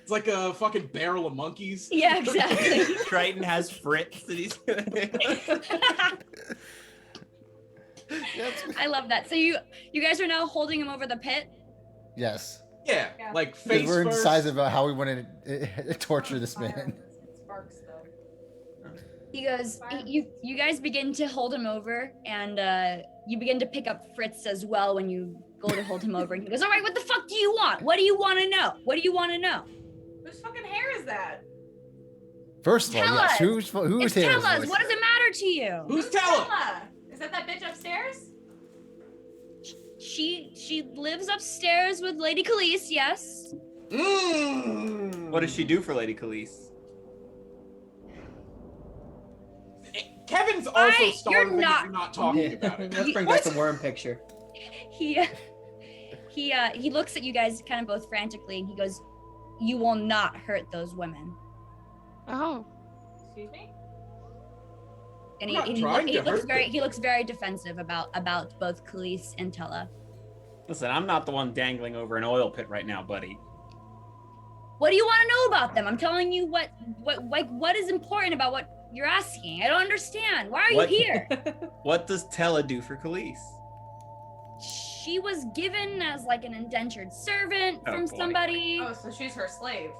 It's like a fucking barrel of monkeys. Yeah, exactly. Triton has Fritz that he's I love that. So you guys are now holding him over the pit? Yes. Yeah, Yeah. like Because face we're first. indecisive about how we want to torture this fire. man. It sparks though. He goes, you guys begin to hold him over and you begin to pick up Fritz as well when you go to hold him over. And he goes, all right, what the fuck do you want? What do you want to know? What do you want to know? Whose fucking hair is that? First of all, Tell yes. us. Who's It's hair tell is us, this? what does it matter to you? Who's Tella? Tella? Is that bitch upstairs? She lives upstairs with Lady Khalees, yes. What does she do for Lady Khalees? Kevin's also You're starving if not- you're not talking about it. Let's bring back the worm picture. He looks at you guys kind of both frantically and he goes, you will not hurt those women. Oh. Excuse me? And I'm not trying to hurt them. he looks very defensive about both Khalees and Tella. Listen, I'm not the one dangling over an oil pit right now, buddy. What do you want to know about them? I'm telling you what is important about what you're asking. I don't understand. Why are What? you here? What does Tella do for Khalees? She was given as like an indentured servant Oh, from boy. somebody. Oh, so she's her slave.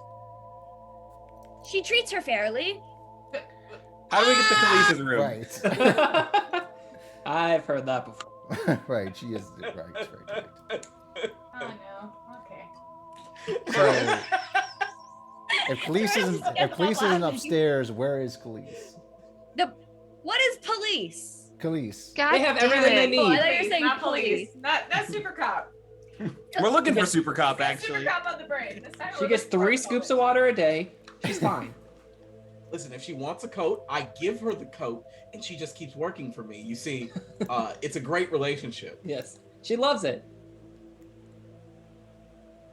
She treats her fairly. How do we get to Khalees' room? Right. I've heard that before. Right. She is right. Oh no. Okay. So if Khalees isn't Just if get Khalees isn't laughing. upstairs, where is Khalees? What is police? Khalees. God They have damn everything they it. need. Oh, I thought you were Police, saying not police. Not super cop. We're looking for Yes. Super Cop, Super actually. cop on the brain. This time She we're gets looking for 3 a scoops bullet. of water a day. She's fine. Listen, if she wants a coat, I give her the coat, and she just keeps working for me. You see, it's a great relationship. Yes. She loves it.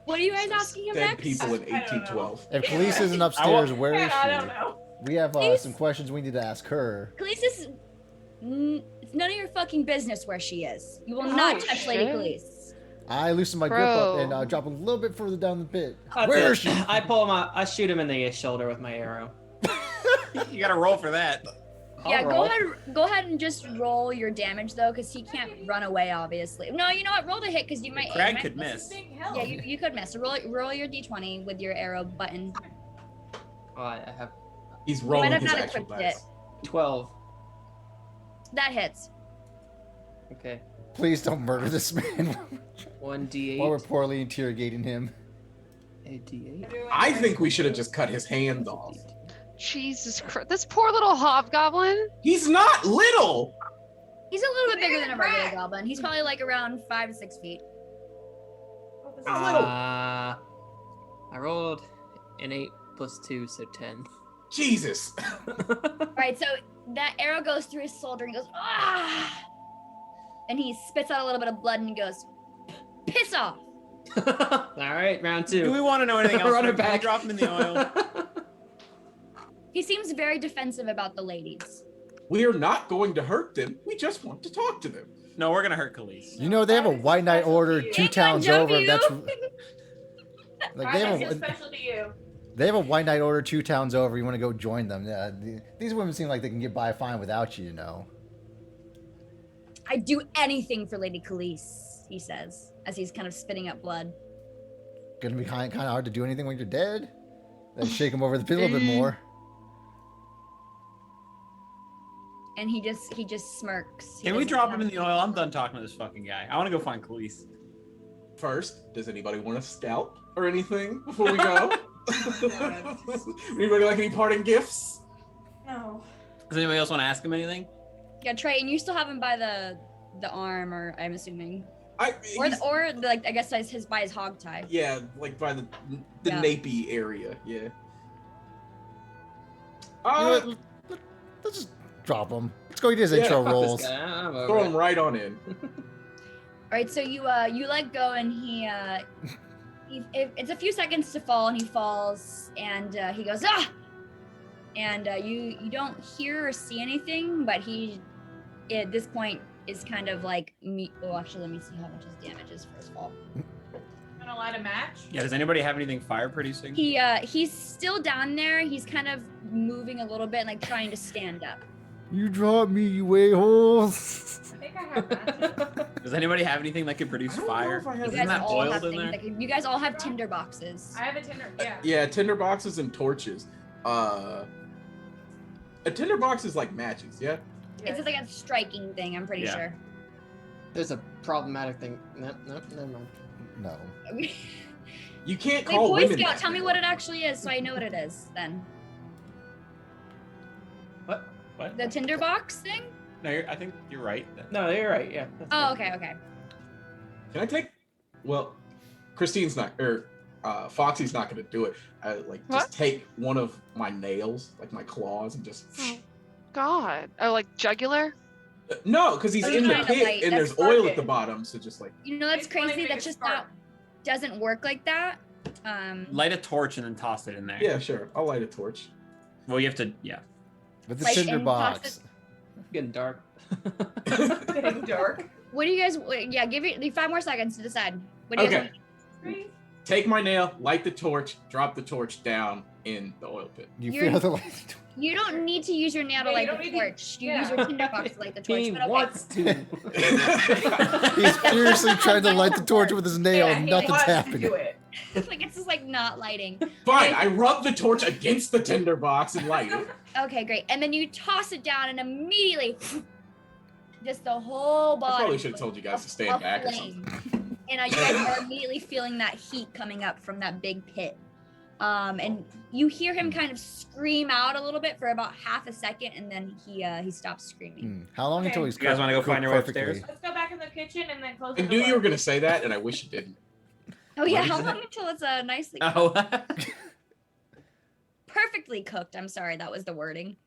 What are you guys asking him Dead next? people in I don't know. 1812. If Khalees isn't upstairs, where is I don't she? know. We have Khalees- some questions we need to ask her. Khalees is. It's none of your fucking business where she is. You will Oh, not touch Lady shit. Khalees. I loosen my grip up Bro. and drop a little bit further down the pit. That's Where it. is she? I pull him out. I shoot him in the shoulder with my arrow. You gotta roll for that. I'll Yeah, roll. go ahead and just roll your damage though, because he can't run away. Obviously, no. You know what? Roll the hit because you might. Crag you might could miss. miss. Big hell. Yeah, you could miss. So roll your d20 with your arrow button. Oh, I have He's You rolling might have his not actual equipped dice. it. 12. That hits. Okay. Please don't murder this man 1d8. while we're poorly interrogating him. A d8. I think we should have just cut his hand off. Jesus Christ. This poor little hobgoblin. He's not little. He's a little bit Bigger bigger than a than regular Brad. goblin. He's probably like around 5 to 6 feet. I rolled an 8 plus 2, so 10. Jesus. All right, so that arrow goes through his shoulder and he goes, ah! And he spits out a little bit of blood and he goes, piss off. All right, round 2. Do we want to know anything else? Run it Can we back. drop him in the oil. He seems very defensive about the ladies. We are not going to hurt them. We just want to talk to them. No, we're gonna hurt Khalees. You know they have a white knight order 2 Ain't towns gonna over. jump That's you. like Alright, it's special to you. they have a white knight order 2 towns over. You want to go join them? Yeah, these women seem like they can get by fine without you. You know. I'd do anything for Lady Khalees, he says, as he's kind of spitting up blood. Gonna be kind of hard to do anything when you're dead. Then shake them over the pit a little bit more. And he just smirks. He Can we doesn't drop have- him in the oil? I'm done talking to this fucking guy. I want to go find Khalees. First, does anybody want a scalp or anything before we go? Anybody like any parting gifts? No. Does anybody else want to ask him anything? Yeah, Trey, and you still have him by the arm, or I'm assuming, He's- like I guess his by his hog tie. yeah, like by the Yeah. napey area. Yeah. You know Uh, what? Let's just drop him. Let's go get his Yeah, intro Fuck this rolls. guy, I'm over throw it. him right on in. All right, so you let go, and it's a few seconds to fall, and he falls, and he goes ah, and you don't hear or see anything, but he at this point is kind of like me. Oh, actually, let me see how much his damage is for his fall. Gonna light a match? Yeah. Does anybody have anything fire producing? He's still down there. He's kind of moving a little bit, like trying to stand up. You dropped me, you a-holes. I think I have matches. Does anybody have anything that could produce I don't know fire? if I have You Isn't guys that all oiled have in things there? that can, you guys all have tinder boxes. I have a Tinder. Yeah. Yeah, tinder boxes and torches. A tinder box is like matches, yeah? It's like a striking thing, I'm pretty Yeah. sure. There's a problematic thing. Nope, never mind. No. You can't Wait, call Boy women Scout, that tell me now. what it actually is so I know what it is then. What? The tinder box thing? No, I think you're right. No, you're right. Yeah. that's Oh, good. okay. Can I take? Well, Christine's not, or Foxy's not going to do it. I like What? just take one of my nails, like my claws, and just. Oh, God. Oh, like jugular? No, because he's Oh, in the trying to pit light- and that's there's oil sparking. at the bottom, so just like. You know that's It's funny crazy. if That's it's just not spark. doesn't work like that. Light a torch and then toss it in there. Yeah, sure. I'll light a torch. Well, you have to. Yeah. With the Like, cinder and toss box. Getting dark. Getting dark. What do you guys? Yeah, give you 5 more seconds to decide. What do you guys Okay. Three. Take my nail, light the torch, drop the torch down in the oil pit. You You're- feel the light. You don't need to use your nail to Yeah, you light don't the need to- torch. You yeah. use your tinder box to light the torch. He But okay. wants to. He's furiously trying to light the torch with his nail, Yeah, and he nothing's wants to happening. do it. Like it's just like not lighting. Fine, I rub the torch against the tinder box and light it. Okay, great. And then you toss it down, and immediately, just the whole I body. probably should have told you guys to stand back or aflame. something. And you guys are immediately feeling that heat coming up from that big pit. And you hear him kind of scream out a little bit for about half a second, and then he stops screaming. How long Okay. until he's You guys wanna go cooked find your way perfectly? upstairs? Let's go back in the kitchen and then close I the knew door. you were going to say that, and I wish you didn't. Oh yeah, What how is long it? until it's nicely Oh. perfectly cooked? I'm sorry, that was the wording.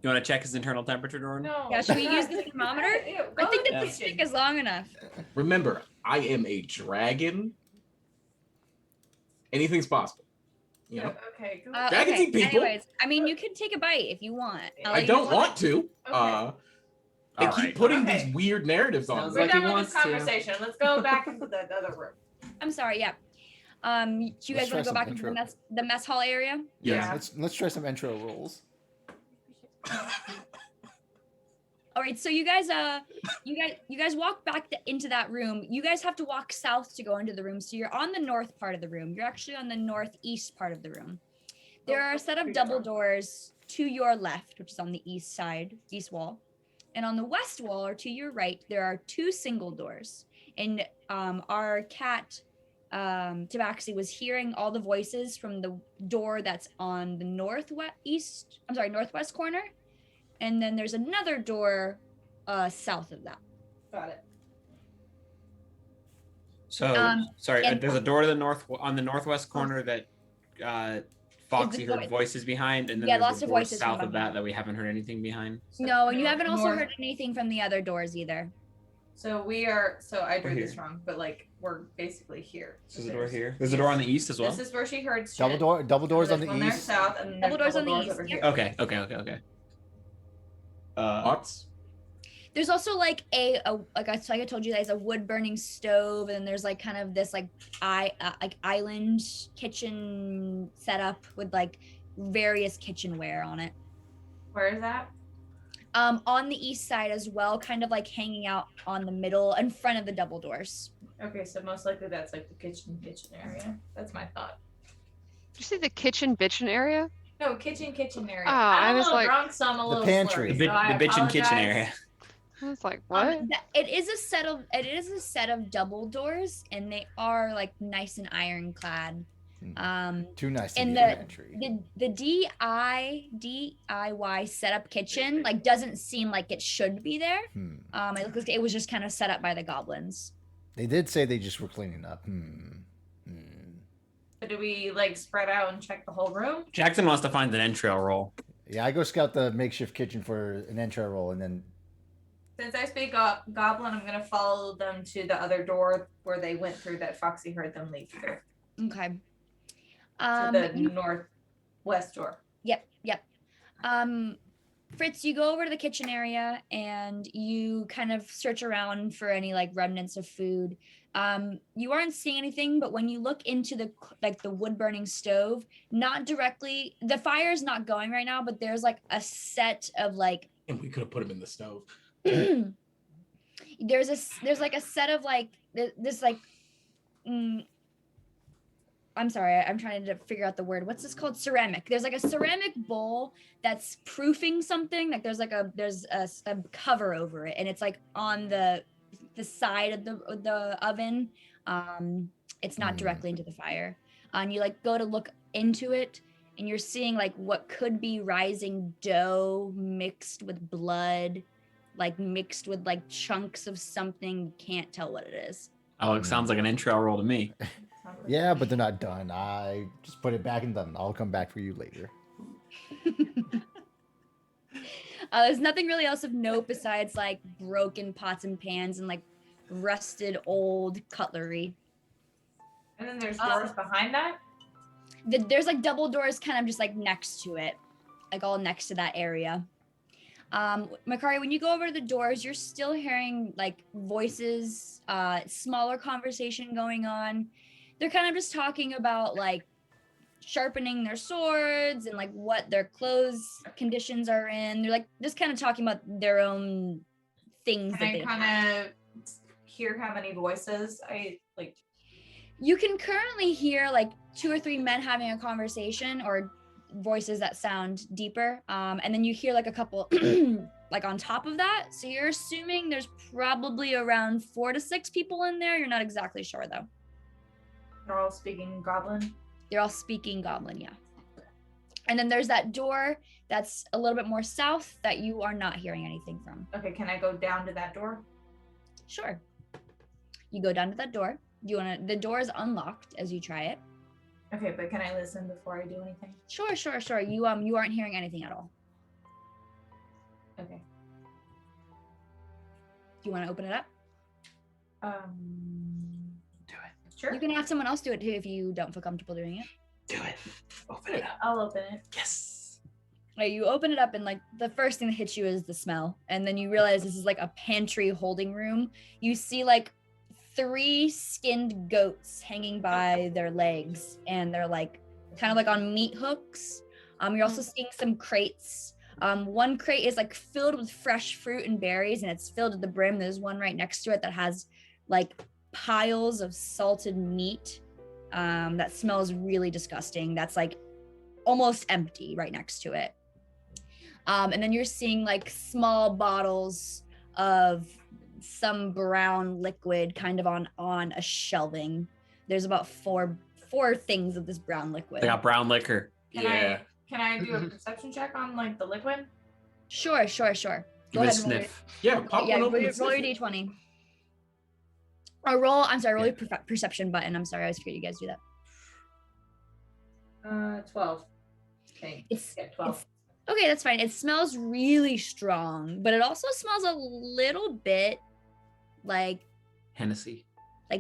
You want to check his internal temperature, Jordan? No. Yeah, should we use the thermometer? Ew, I go think in that the the stick kitchen. is long enough. Remember, I am a dragon. Anything's possible. You know? Okay. Go. Dragons Okay. eat people. Anyways, I mean, you can take a bite if you want. I'll I let you don't know. want to. They All keep right. putting Okay. these weird narratives on Sounds me. We're like he done with wants this to. conversation. Let's go back into the other room. I'm sorry. Yeah. Do you Let's guys try want to go some back into intro. the mess hall area? Yes. Yeah. Let's try some intro rolls. All right. So you guys walk back into that room. You guys have to walk south to go into the room. So you're on the north part of the room. You're actually on the northeast part of the room. There are a set of double doors to your left, which is on the east side, east wall. And on the west wall, or to your right, there are 2 single doors. And our cat, Tabaxi, was hearing all the voices from the door that's on the northwest corner. And then there's another door south of that. Got it. So, Um, sorry, and- there's a door to the north on the northwest corner that Foxy the heard voices behind, and then Yeah, there's lots a of door voices south from of that we haven't heard anything behind. No, and you haven't also north. heard anything from the other doors either. So we are. So I drew We're this here. wrong, but like we're basically here. There's a door here. There's a door on the east as well. This is where she heard shit. Double doors on There's the one there east. south, and then Double there's doors on the east, over yep. here. Okay. Thoughts? There's also like like I told you guys, a wood burning stove, and then there's like kind of this like island kitchen setup with like various kitchenware on it. Where is that? On the east side as well, kind of like hanging out on the middle in front of the double doors. Okay, so most likely that's like the kitchen area. That's my thought. Did you say the kitchen bitchin area? No, kitchen area. Oh, I'm I was a little like- drunk, so I'm a little pantry. slurry, The so I bitchin' kitchen apologize. area. I was like, what? It is a set of double doors, and they are like nice and ironclad. Too nice to and be a pantry. the DIY setup kitchen like doesn't seem like it should be there. It looks like it was just kind of set up by the goblins. They did say they just were cleaning up. So do we like spread out and check the whole room? Jackson wants to find an entrail roll. Yeah, I go scout the makeshift kitchen for an entry roll, and then Since I speak goblin, I'm gonna follow them to the other door where they went through that Foxy heard them leave through. Okay. To the northwest door. Yep. Fritz, you go over to the kitchen area and you kind of search around for any like remnants of food. You aren't seeing anything, but when you look into the wood burning stove, not directly, the fire's not going right now, but there's like a set of like And we could have put him in the stove. there's like a set of like this like I'm sorry, I'm trying to figure out the word. What's this called? Ceramic. There's like a ceramic bowl that's proofing something. Like there's a cover over it, and it's like on the side of the oven. It's not directly into the fire. And you like go to look into it, and you're seeing like what could be rising dough mixed with blood, like mixed with like chunks of something. You can't tell what it is. Oh, it sounds like an entrail roll to me. yeah, but they're not done. I just put it back in them. I'll come back for you later. There's nothing really else of note besides like broken pots and pans and like rusted old cutlery. And then there's doors behind that. There's like double doors kind of just like next to it, like all next to that area. Makari, when you go over to the doors, you're still hearing like voices, smaller conversation going on. They're kind of just talking about like sharpening their swords and like what their clothes conditions are in. They're like just kind of talking about their own things. Can I kind of hear how many voices I like? You can currently hear like 2 or 3 men having a conversation, or voices that sound deeper, and then you hear like a couple like on top of that, so you're assuming there's probably around 4 to 6 people in there. You're not exactly sure though. They're all speaking goblin. They're all speaking goblin, yeah. And then there's that door that's a little bit more south that you are not hearing anything from. Okay, can I go down to that door? Sure. You go down to that door. The door is unlocked as you try it. Okay, but can I listen before I do anything? Sure. You aren't hearing anything at all. Okay. Do you want to open it up? Do it. Sure. You can have someone else do it too if you don't feel comfortable doing it. Do it. Open it up. I'll open it. Yes. Right, you open it up and like the first thing that hits you is the smell, and then you realize this is like a pantry holding room. You see like 3 skinned goats hanging by their legs, and they're like kind of like on meat hooks. You're also seeing some crates. One crate is like filled with fresh fruit and berries, and it's filled to the brim. There's one right next to it that has like piles of salted meat that smells really disgusting. That's like almost empty right next to it. And then you're seeing like small bottles of some brown liquid kind of on a shelving. There's about four things of this brown liquid. They got brown liquor. Can I do a perception check on like the liquid? Sure. Give Go it ahead a and sniff. Yeah, pop one open. and roll sniff your it. d20. Or roll your perception button. I'm sorry, I always forget you guys do that. 12. Okay. It's, Get 12. it's okay. That's fine. It smells really strong, but it also smells a little bit like Hennessy.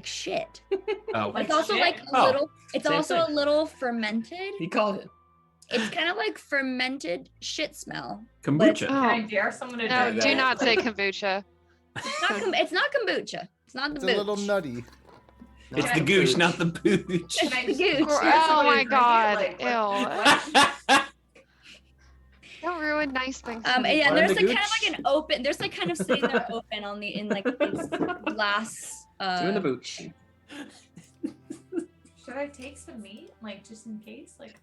shit. Oh, Like It's also shit? like a Oh, little. It's same also thing. a little fermented. He called it. It's kind of like fermented shit smell. But it's kombucha. Can I Oh. dare someone to No, drink do it? not say kombucha. It's not kombucha. It's not the It's a booch. little nutty. It's Not the the gooch, booch. not the booch. Can I The just gooch. dare Oh someone to my drink it? God, Like, ew. Don't ruin nice things. for And me. yeah, Learn there's the like kind of gooch. like an open. There's like kind of sitting there open on the in like this glass. Doing the booch. Should I take some meat, like just in case? Like,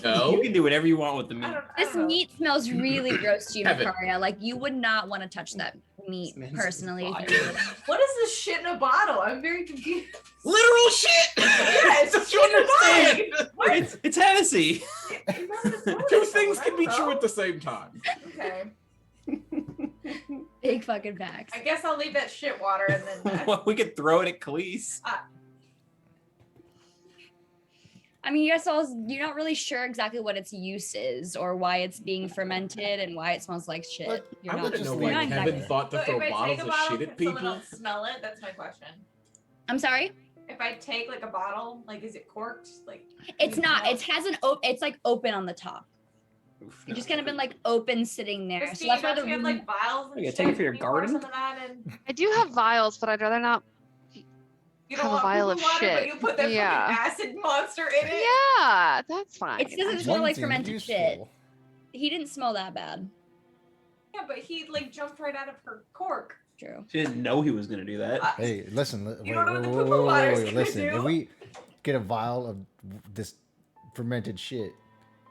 No. You can do whatever you want with the I meat. don't. This meat smells really gross to you, Have it. Makaria. Like you would not want to touch that meat Smells personally. If vile. you did. What is this shit in a bottle? I'm very confused. Literal shit. Yes, Don't you shit in a bottle. understand? What? It's Hennessy. Two things can be true at the same time. Okay. Big fucking facts. I guess I'll leave that shit water and then. Well, we could throw it at Khalees. I mean, you guys all, you're not really sure exactly what its use is or why it's being fermented and why it smells like shit. But You're I not, want to just know leave why it. Kevin exactly. thought to So throw if I bottles take a of bottle, shit at can someone people. else smell it? That's my question. I'm sorry. If I take like a bottle, like is it corked? Like It's you not. know? It has an. It's like open on the top. Oof, It's just kind of been like open sitting there. So Christine, that's why don't the you have room. like vials and You shit? gotta take it for your Can you pour garden? some of that in? I do have vials, but I'd rather not. You Have don't a want vial poo-poo of water, but shit. you put that Yeah. fucking acid monster in it. Yeah, that's fine. It doesn't actually. smell One like seems fermented shit. useful. He didn't smell that bad. Yeah, but he like jumped right out of her cork. True. She didn't know he was gonna do that. Hey, listen. You don't know what the poo-poo water's gonna listen. do. If we get a vial of this fermented shit,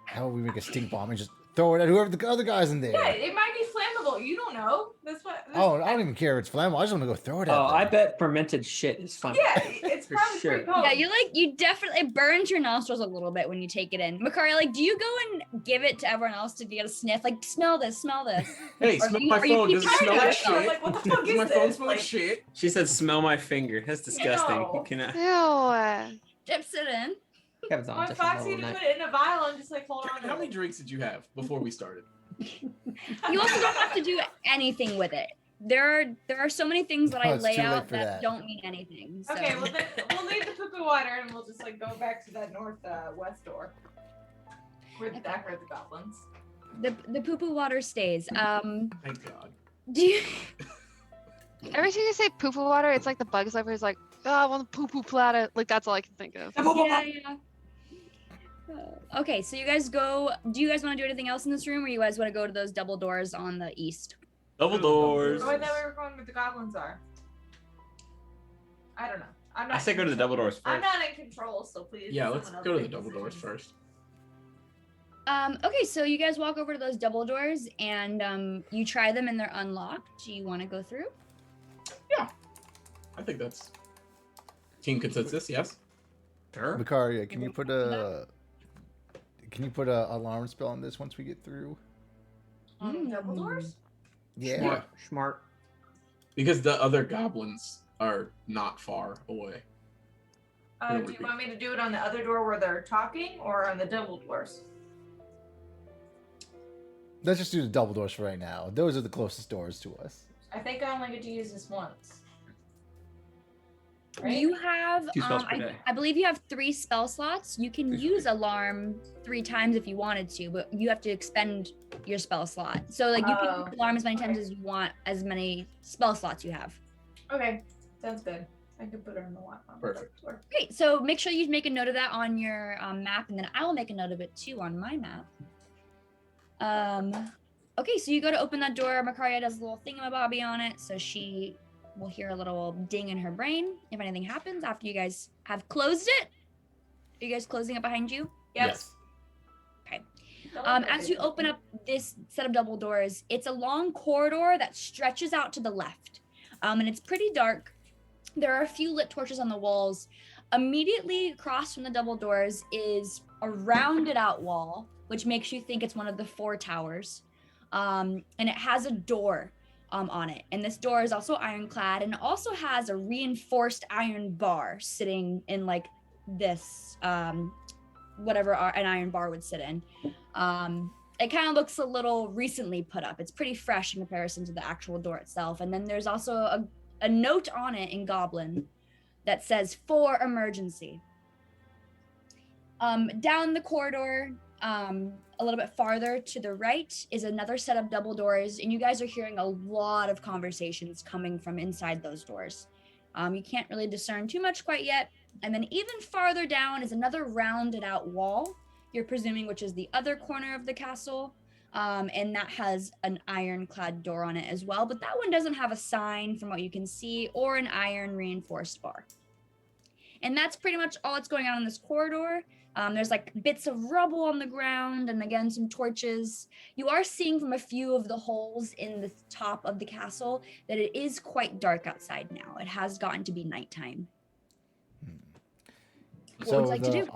how would we make a stink bomb and just throw it at whoever the other guys in there? Yeah, it might be flammable. You don't know. That's what. Oh, I don't even care if it's flammable. I just want to go throw it at Oh, them. I bet fermented shit is fun. Yeah, it's For probably sure. pretty cool. Yeah, you definitely it burns your nostrils a little bit when you take it in. Makaria, like, do you go and give it to everyone else to get a sniff? Like, smell this, smell this. Hey, Or smell you- my or you phone. keep Does it trying smell to like smell I'm shit? like, what the fuck Does is my phone this? smell like Like, shit? She said, "Smell my finger." That's disgusting. No. You cannot. Ew. Dips it in. Kevin's on I a want different Foxy level to than put it in a vial and just like hold on. How many drinks did you have before we started? You also don't have to do anything with it. There are so many things that Oh, I it's lay too late out for that, that. don't mean anything. So. Okay, well then we'll leave the poo-poo water and we'll just like go back to that west door. Where the back are the goblins. the poo poo water stays. Thank God. Do you? Every time you say poo poo water, it's like the Bugs Life where it's like, oh, I want the poo poo platter. Like, that's all I can think of. Yeah. Okay, so you guys go. Do you guys want to do anything else in this room, or you guys want to go to those double doors on the east? Double doors. Oh, I thought we were going where the goblins are. I don't know. I'm not. I say go to the double doors I'm first. not in control, so please. Yeah, someone let's else go to the make double doors decisions. first. Okay, so you guys walk over to those double doors and you try them and they're unlocked. Do you want to go through? I think that's team consensus. Yes. Sure. Makaria, can you put a alarm spell on this once we get through? Double doors? Yeah. Smart. Smart. Because the other goblins are not far away. Yeah, Do you want me to do it on the other door where they're talking, or on the double doors? Let's just do the double doors for right now. Those are the closest doors to us. I think I only get to use this once. Right? You have, 2 spells per day. I believe you have 3 spell slots. You can 3 use alarm 3 times if you wanted to, but you have to expend your spell slot. So like you can Oh, use alarm as many times okay. as you want, as many spell slots you have. Okay, sounds good. I can put her in the one. on the Perfect. door. Great. So make sure you make a note of that on your map, and then I will make a note of it too on my map. Okay, so you go to open that door. Makaria does a little thingamabobby on it, so she will hear a little ding in her brain if anything happens after you guys have closed it. Are you guys closing it behind you? Yes. As you open up this set of double doors, it's a long corridor that stretches out to the left, and it's pretty dark. There are a few lit torches on the walls. Immediately across from the double doors is a rounded out wall, which makes you think it's one of the 4 towers. And it has a door on it. And this door is also ironclad and also has a reinforced iron bar sitting in like this whatever an iron bar would sit in. It kind of looks a little recently put up. It's pretty fresh in comparison to the actual door itself. And then there's also a note on it in Goblin that says "for emergency." Down the corridor, a little bit farther to the right is another set of double doors, and you guys are hearing a lot of conversations coming from inside those doors. You can't really discern too much quite yet. And then even farther down is another rounded out wall, you're presuming, which is the other corner of the castle. And that has an ironclad door on it as well, but that one doesn't have a sign from what you can see or an iron reinforced bar. And that's pretty much all that's going on in this corridor. There's like bits of rubble on the ground and again, some torches. You are seeing from a few of the holes in the top of the castle that it is quite dark outside now. It has gotten to be nighttime. What would you like to do?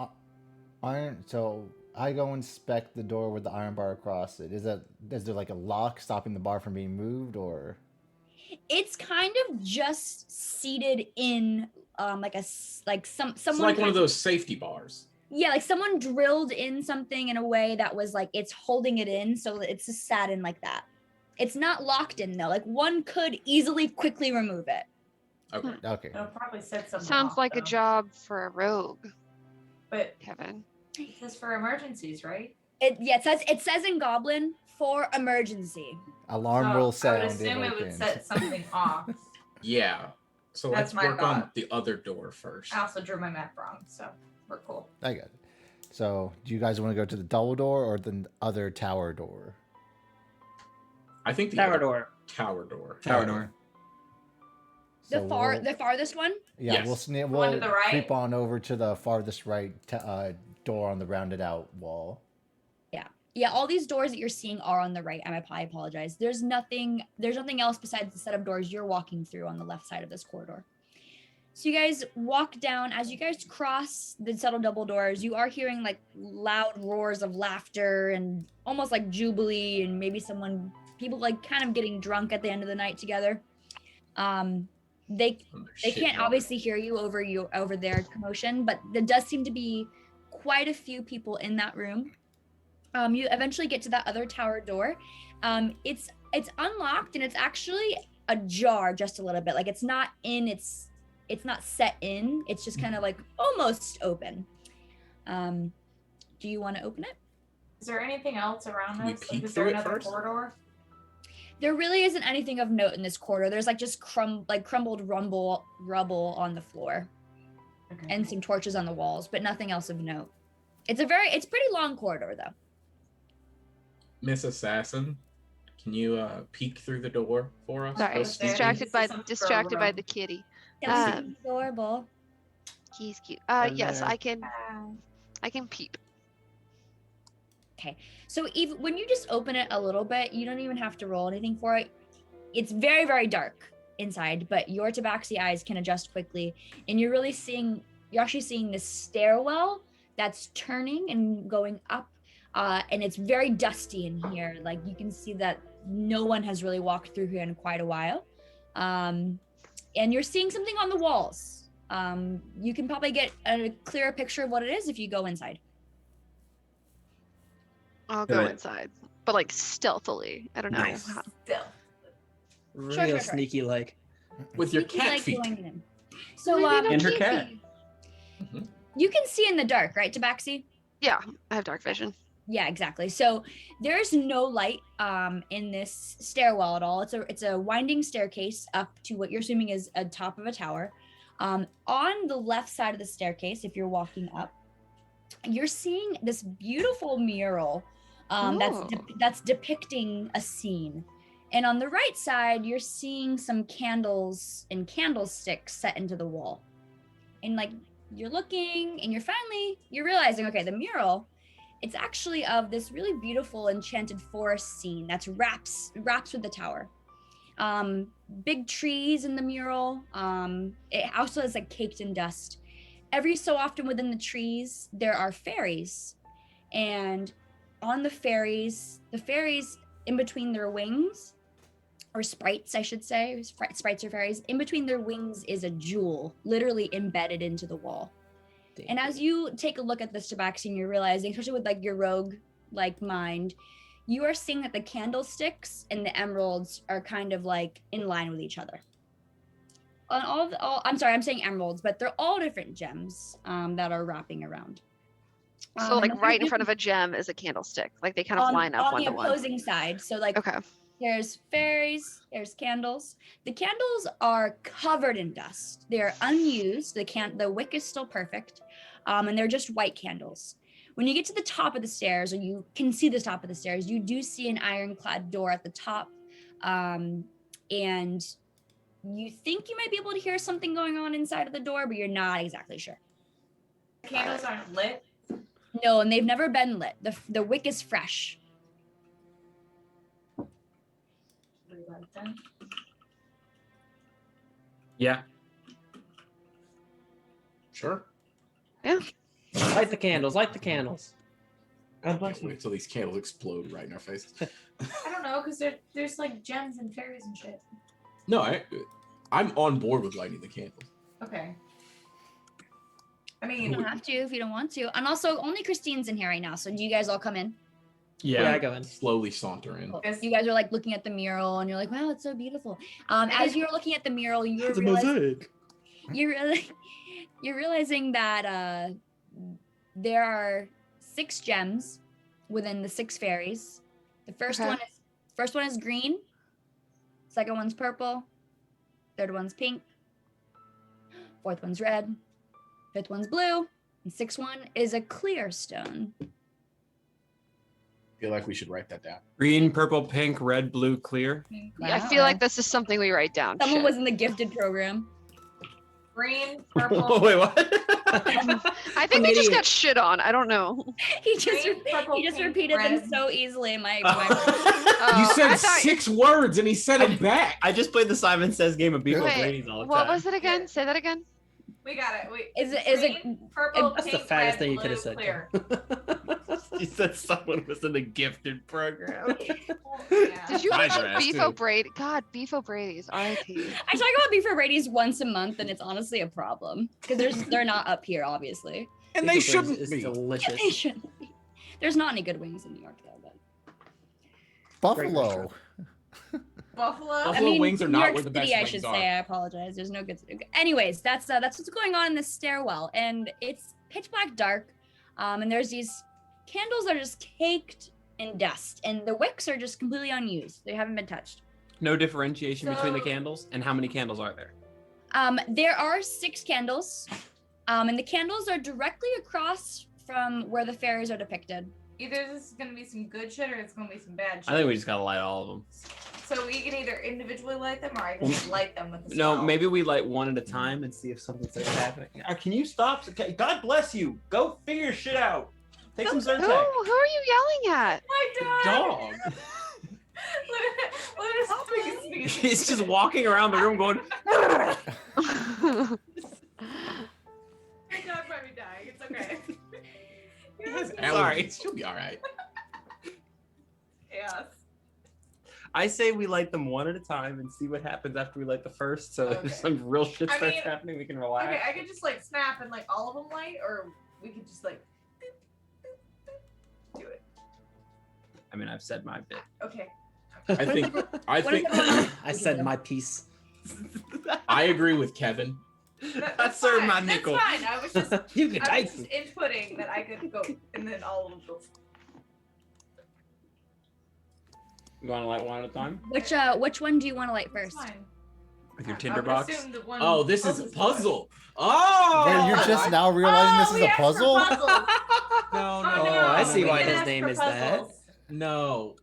So I go inspect the door with the iron bar across it. Is there like a lock stopping the bar from being moved, or? It's kind of just seated in someone. It's like one of those safety bars. Yeah, like someone drilled in something in a way that was like it's holding it in, so it's just sat in like that. It's not locked in though. Like one could easily quickly remove it. Okay. Okay. It'll probably set something Sounds off, like a though. job for a rogue, But Kevin. it says for emergencies, right? It says in Goblin for emergency. Alarm So will I sound. would assume it would set something off. Yeah. So That's let's my work on thought. the other door first. I also drew my map wrong, so we're cool. I got it. So, do you guys want to go to the double door or the other tower door? I think the Tower other door. Tower door. Tower door. The So the farthest one. Yeah, Yes. we'll one to the right? creep on over to the farthest right door on the rounded out wall. Yeah, all these doors that you're seeing are on the right. I apologize. There's nothing else besides the set of doors you're walking through on the left side of this corridor. So you guys walk down. As you guys cross the subtle double doors, you are hearing like loud roars of laughter and almost like jubilee, and maybe people like kind of getting drunk at the end of the night together. They can't obviously hear you over their commotion, but there does seem to be quite a few people in that room. You eventually get to that other tower door. It's unlocked and it's actually ajar just a little bit. Like it's not set in. It's just kind of like almost open. Do you want to open it? Is there anything else around Can we us? Like, peek is there through it another first? corridor? There really isn't anything of note in this corridor. There's like just crumbled rubble on the floor Okay. and some torches on the walls, but nothing else of note. It's pretty long corridor though. Miss Assassin, can you peek through the door for us? Sorry, was there. distracted by Some distracted by room. the kitty. That's Um, adorable. He's cute. And Yes, there. I can peep. So even when you just open it a little bit, you don't even have to roll anything for it. It's very, very dark inside, but your tabaxi eyes can adjust quickly, and you're actually seeing this stairwell that's turning and going up, and it's very dusty in here. Like you can see that no one has really walked through here in quite a while, and you're seeing something on the walls. You can probably get a clearer picture of what it is if you go inside. I'll Do go it. inside, but like stealthily. I don't know. Nice. How. Still. Real sure. sneaky like. With your Sneaky cat like feet. going in. So Maybe not And her Kiki, cat. Mhm. you can see in the dark, right, Tabaxi? Yeah, I have dark vision. Yeah, exactly. So there's no light in this stairwell at all. It's a winding staircase up to what you're assuming is a top of a tower. On the left side of the staircase, if you're walking up, you're seeing this beautiful mural that's depicting a scene. And on the right side, you're seeing some candles and candlesticks set into the wall. And like you're looking and you're realizing, okay, the mural, it's actually of this really beautiful enchanted forest scene that's wraps with the tower. Big trees in the mural. It also is like caked in dust. Every so often within the trees, there are fairies. And on the fairies in between their wings, or sprites, I should say, sprites or fairies, in between their wings is a jewel, literally embedded into the wall. And as you take a look at this, Tabaxian, you're realizing, especially with like your rogue like mind, you are seeing that the candlesticks and the emeralds are kind of like in line with each other. On I'm sorry, I'm saying emeralds, but they're all different gems that are wrapping around. So like and right in front of a gem is a candlestick. Like they kind of line up on one the to one. opposing side. So like Okay. there's fairies, there's candles. The candles are covered in dust. They are unused. The wick is still perfect, and they're just white candles. When you get to the top of the stairs, or you can see the top of the stairs, you do see an ironclad door at the top, and you think you might be able to hear something going on inside of the door, but you're not exactly sure. The candles aren't lit. No, and they've never been lit. The wick is fresh. We light them. Yeah. Sure. Light the candles. Light the candles. God bless you. Wait till these candles explode right in our face. I don't know, because there's like gems and fairies and shit. No, I'm on board with lighting the candles. Okay. I You mean, don't have to if you don't want to. And also, only Christine's in here right now. So do you guys all come in? Yeah, I go in. Slowly saunter in. Yes. You guys are like looking at the mural and you're like, wow, it's so beautiful. As you're looking at the mural, you're It's a realizing, mosaic. you're realizing that there are 6 gems within the 6 fairies. The first Okay. one is green. Second one's purple. Third one's pink. Fourth one's red. Fifth one's blue. And 6th one is a clear stone. I feel like we should write that down. Green, purple, pink, red, blue, clear. I feel like this is something we write down. Someone Shit. was in the gifted program. green, purple, Wait, what? I think they just got shit on. I don't know. He just green, purple, he just pink, repeated them red. so easily. My Oh, You said I thought- 6 words and he said them back. I just played the Simon Says game of Beef Wait, Brady's all the what time. was it again? Say that again. We got it. Wait. Is it green, purple, That's the pink, fattest red, thing you could blue, have said. clear. You said someone was in the gifted program. Yeah. Did you Eyes watch are ass, Beef too. O'Brady? God, Beef O'Brady's. R.I.P. I talk about beef Brady's once a month, and it's honestly a problem because they're not up here, obviously. And they Beef Brady's shouldn't is be. delicious. They shouldn't be. There's not any good wings in New York, though. But Buffalo. Buffalo. Buffalo wings are New not York where the best City, I wings should are. say. I apologize. There's no good. Anyways, that's what's going on in this stairwell, and it's pitch black dark. And there's these candles that are just caked in dust, and the wicks are just completely unused. They haven't been touched. No differentiation between the So- candles, and how many candles are there? There are 6 candles, and the candles are directly across from where the fairies are depicted. Either this is gonna be some good shit or it's gonna be some bad shit. I think we just gotta light all of them. So we can either individually light them or I can just light them with the No, spell. maybe we light one at a time and see if something starts happening. Can you stop? Okay, God bless you. Go figure your shit out. Take some Who Zyrtec. are you yelling at? My dog. Dog. Look at his face. He's just walking around the room going. My dog might be dying. It's okay. He has Sorry. allergies. She'll be all right. Yes. I say we light them one at a time and see what happens after we light the first. So Okay. if some real shit I starts mean, happening, we can relax. Okay, I could just like snap and like all of them light, or we could just like do it. I mean, I've said my bit. Okay. I think What is everyone else? I said my piece. I agree with Kevin. That's served fine. my nickel. That's fine. I was just You can I type. was just inputting that I could go and then all of them go. You want to light one at a time Which one do you want to light It's first? fine. with your I would tinderbox? assume the one Oh, this is a closest to puzzle. Oh, Wait, you're just now realizing this is we a asked for puzzle? puzzles. No, Oh, no. no. I see we why didn't his ask name for is that. puzzles. No.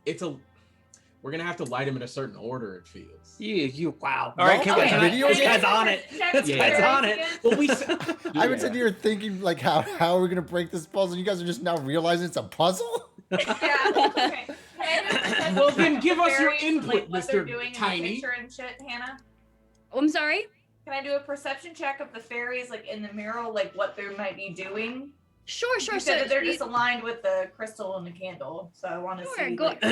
It's a. We're gonna have to light them in a certain order. It feels. You wow. All right, No, can we- it's can I- video This game. guy's on it. Check This the guy's fairies on it. again. Well, we. I've been sitting here thinking like how are we gonna break this puzzle? You guys are just now realizing it's a puzzle? Yeah. Okay. Can I just pretend Well, to then check give the us your fairies, input, like, what they're Mr. doing in the Tiny. picture and shit, Hannah? Oh, I'm sorry. Can I do a perception check of the fairies, like in the mural, like what they might be doing? Sure. You So said that they're you- just aligned with the crystal and the candle, so I want to Sure, see. go- like,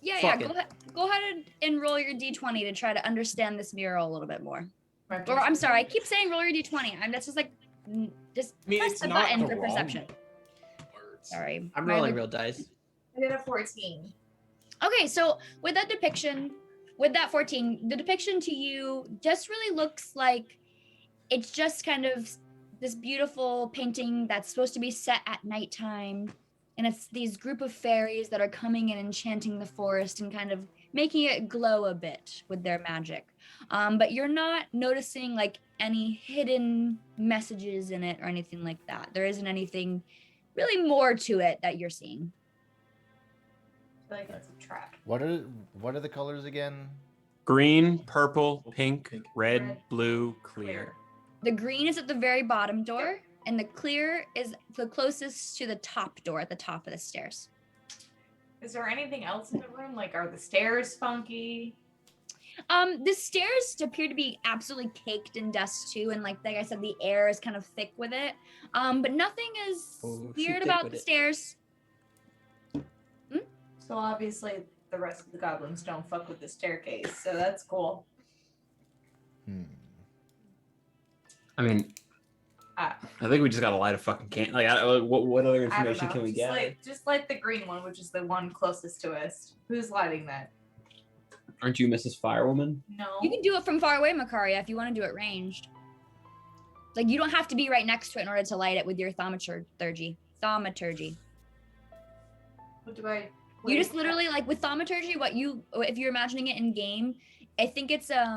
yeah. Fuck Go ahead and roll your d20 to try to understand this mural a little bit more. my Or I'm sorry, I keep saying roll your d20. That's just like Just I mean, press it's the not button the for wrong perception. words. Sorry. I'm My rolling leg- real dice. I did a 14. Okay, so with that depiction, with that 14, the depiction to you just really looks like it's just kind of this beautiful painting that's supposed to be set at nighttime. And it's these group of fairies that are coming and enchanting the forest and kind of making it glow a bit with their magic. But you're not noticing like any hidden messages in it or anything like that. There isn't anything really more to it that you're seeing. I feel like that's a trap. What are the colors again? Green, purple, pink, Pink. red, Red, blue, clear. The green is at the very bottom door, and the clear is the closest to the top door at the top of the stairs. Is there anything else in the room? Like, are the stairs funky? The stairs appear to be absolutely caked in dust too, and like I said, the air is kind of thick with it. But nothing is Oh, she weird thick about with the it. stairs. So obviously the rest of the goblins don't fuck with the staircase, so that's cool. I mean, Uh, I think we just gotta light a fucking can. Like, what other I don't information know. can we get? Just light the green one, which is the one closest to us. Who's lighting that? Aren't you Mrs. Firewoman? No. You can do it from far away, Makaria, if you want to do it ranged. Like you don't have to be right next to it in order to light it with your thaumaturgy. Thaumaturgy. What do I? You just literally like with thaumaturgy, if you're imagining it in game, I think it's a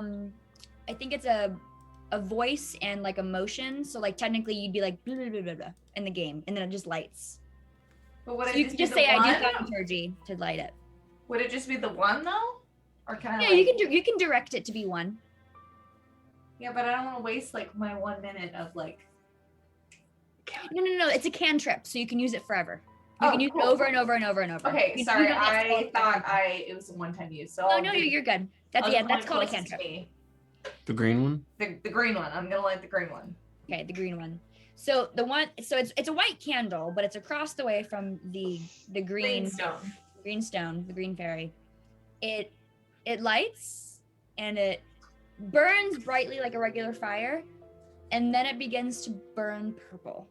voice and like a motion. So like technically you'd be like blah, blah, blah, blah, blah in the game, and then it just lights. But would So it you just can be just the say I do one? thaumaturgy to light it. Would it just be the one though? Or can I? Yeah, like... you can direct it to be one. Yeah, but I don't want to waste like my 1 minute of like. No, it's a cantrip, so you can use it forever. You Oh, can use cool. it over and over and over and over. Okay, You can sorry. use it as I spell thought effect. it was a one-time use. So No, I'll no, do- you're good. I'll do That's the called a one closest to cantrip. me. The green one? The green one. I'm gonna light the green one. Okay, the green one. So it's a white candle, but it's across the way from the green stone. stone, the green fairy. It lights and it burns brightly like a regular fire, and then it begins to burn purple.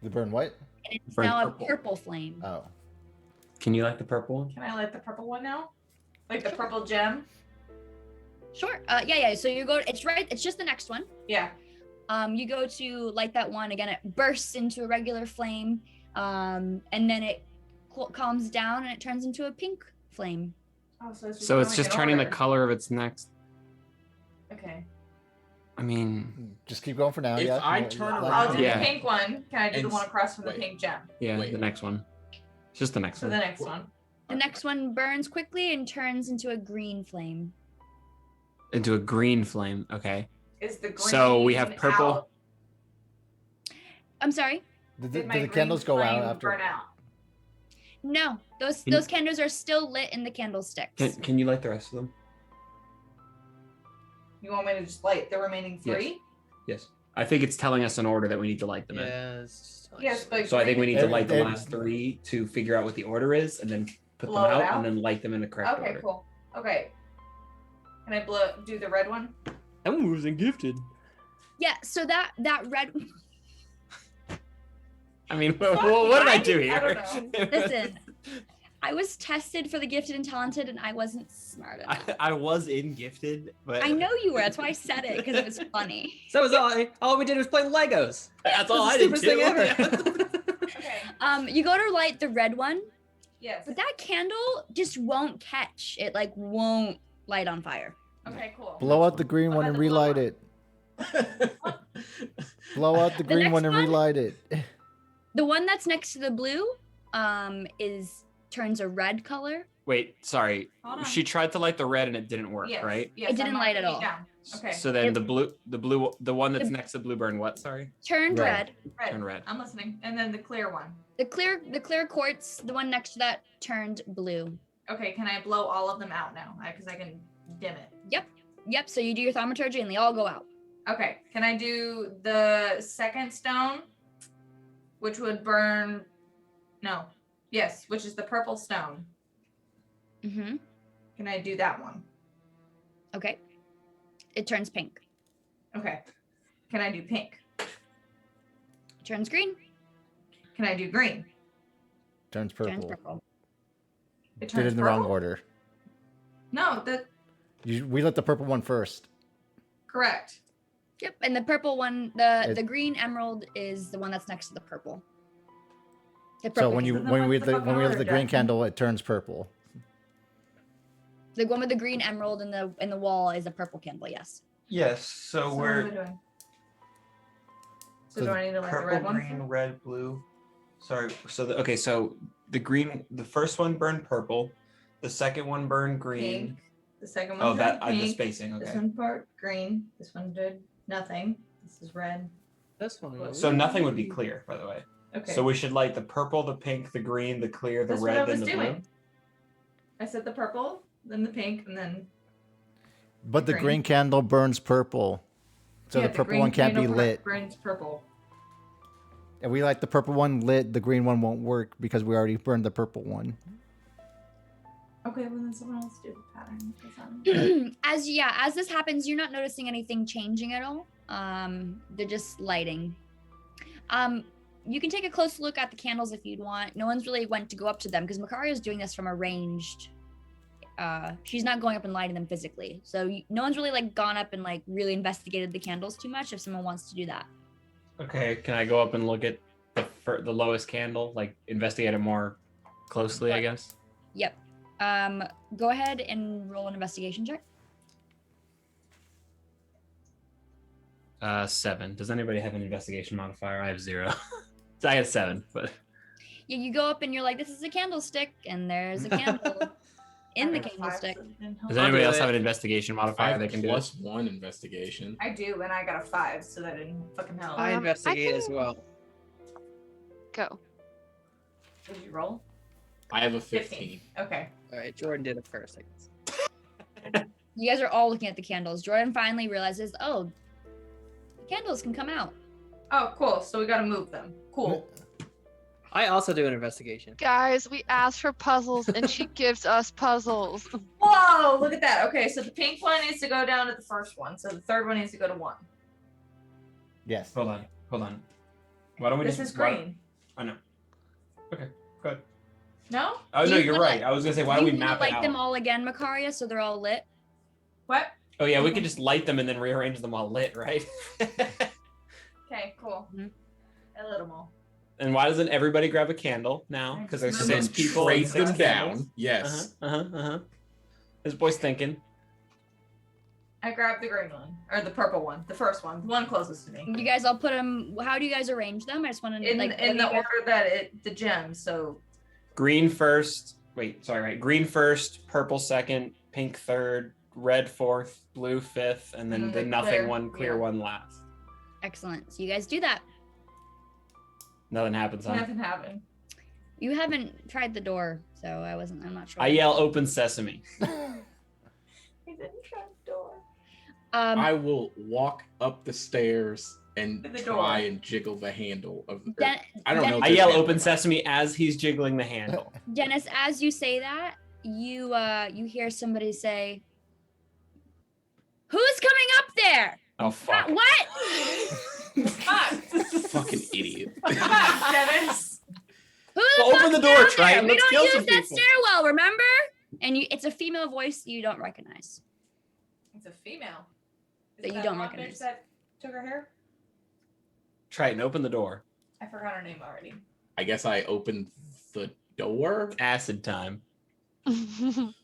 The burn white? And it's Burn now purple. a purple flame. Oh. Can you like the purple one? Can I light the purple one now? Like the purple gem? Sure. Yeah. So you go. It's just the next one. Yeah. You go to light that one again. It bursts into a regular flame, and then it calms down and it turns into a pink flame. Oh, so it's just, So it's going just in turning the order. color of its next. Okay. I mean, Just keep going for now. If yeah. I Yeah, turn yeah. I'll do Yeah. the pink one. Can I do the And one across from the wait. pink gem? yeah, Wait. the next one. It's just the next So one. the next one. The next one burns quickly and turns into a green flame. Into a green flame. Okay. Is the green So we have purple. out? I'm sorry. Did my the green candles go out flame after? Burn out? No, those Can- those candles are still lit in the candlesticks. Can you light the rest of them? You want me to just light the remaining three? Yes. I think it's telling us an order that we need to light them in. Yes, but So I think we need to light the And- last three to figure out what the order is, and then put Blow them it out, out? and then light them in the correct Okay, order. cool. Okay. Can I do the red one? I'm wasn't gifted. Yeah, so that red. I mean, Fuck, what did I I do don't here? Listen, I was tested for the gifted and talented, and I wasn't smart enough. I was in gifted, but I know you were. That's why I said it because it was funny. So was all we did was play Legos. that's all I That's did the too. stupidest thing ever. Okay. You go to light the red one, Yes. but that candle just won't catch. It like won't light on fire. Okay, cool. Blow out the green What one about and the blue relight one? it. Blow out the The green next one and one? relight it. The one that's next to the blue, turns a red color. Wait, sorry. Hold on. She tried to light the red and it didn't work, Yes, right? Yes, It didn't I'm light at marking it all. down. Okay. So then It- the one that's The- next to blue burn what? Sorry. Turned Red. red. Red. Turn red. I'm listening. And then the clear one. The clear quartz, the one next to that, turned blue. Okay, can I blow all of them out now? Because I can dim it. Yep. So you do your thaumaturgy and they all go out. Okay, can I do the second stone, which would burn? No. Yes, which is the purple stone. Mm-hmm. Can I do that one? Okay. It turns pink. Okay. Can I do pink? Turns green. Can I do green? Turns purple. Turns purple. It Did it turns in the wrong purple? order. No, that We let the purple one first. correct. Yep. And the purple one, the green emerald is the one that's next to the purple. The So purple when you candle. Then when we what's the when we fucking lit the order, green Jackson? candle, it turns purple. The one with the green emerald in the wall is a purple candle. Yes. Yes, so So what am I we're doing? So So do I need to light the purple, red one? green, red, blue. Sorry. So okay. So the first one burned purple, the second one burned green. Pink. The second one. Oh, that pink. the spacing. This Okay. one part green. This one did nothing. This is red. This one. So nothing would be clear, by the way. Okay. So we should light the purple, the pink, the green, the clear, the That's what I red, was then the doing. blue. I said the purple, then the pink, and then But the Green. green candle burns purple. So yeah, the purple green one can't be candle lit. Burns purple. And we like the purple one lit, the green one won't work because we already burned the purple one. Okay, well then someone else do the pattern. 'cause I'm- as this happens, you're not noticing anything changing at all. They're just lighting. You can take a close look at the candles if you'd want. No one's really went to go up to them because Makaria is doing this from a ranged. She's not going up and lighting them physically, so no one's really like gone up and like really investigated the candles too much. If someone wants to do that, Okay, can I go up and look at the lowest candle, like investigate it more closely, I guess? yep. Go ahead and roll an investigation check. 7. Does anybody have an investigation modifier? I have 0. So I had 7, but Yeah, you go up and you're like, "This is a candlestick," and there's a candle in the I got 5, candlestick. so it didn't help. does anybody do else it. have an investigation I modifier have they can do? +1 investigation. I do, and I got a 5, so that didn't fucking help. I I investigate as can- well. Go. What did you roll? I have a 15. Okay. All right, Jordan did it first, I guess. You guys are all looking at the candles. Jordan finally realizes, oh, the candles can come out. Oh, cool. So we gotta move them. Cool. I also do an investigation. Guys, we asked for puzzles and she gives us puzzles. Whoa! Look at that. Okay, so the pink one needs to go down to the first one. So the third one needs to go to 1. Yes. Hold on. Why don't we This just is green. I know. Okay, good. No? Oh Do no, you you're wanna- right. I was gonna say, why don't we You wanna map it light out? them all again, Makaria, so they're all lit? What? Oh yeah, we could just light them and then rearrange them all lit, right? Okay, cool. Mhm. I lit them all. And why doesn't everybody grab a candle now? I Because just there's remembered. 6 people. Trade and 6 them candles. down. Yes. This boy's thinking. I grabbed the green one. Or the purple one. The first one. The one closest to me. You guys all put them, how do you guys arrange them? I just want to In, like in what the do you guys- order that the gems, so Green first. Wait, sorry, right. Green first, purple second, pink third, red fourth, blue fifth, and then And the then the nothing clear, one, clear yeah. one last. Excellent. So you guys do that. Nothing happens, huh? nothing happened. You haven't tried the door, so I'm not sure. I yell open sesame. I didn't try the door. I will walk up the stairs and To the try door. and jiggle the handle of. or- Den- I don't know. if I there's yell handle open or not. sesame as he's jiggling the handle. Dennis, as you say that, you hear somebody say, "Who's coming up there?" Oh fuck. What? Fuck! Fucking idiot. Fuck, Dennis! Who Well, the open the fuck's door, down there? Triton. We Let's don't kill use some that people. stairwell, remember? And it's a female voice you don't recognize. It's a female. Is That you that don't blonde bitch recognize. That took her hair? Triton, open the door. I forgot her name already. I guess I opened the door. Acid time. I don't think-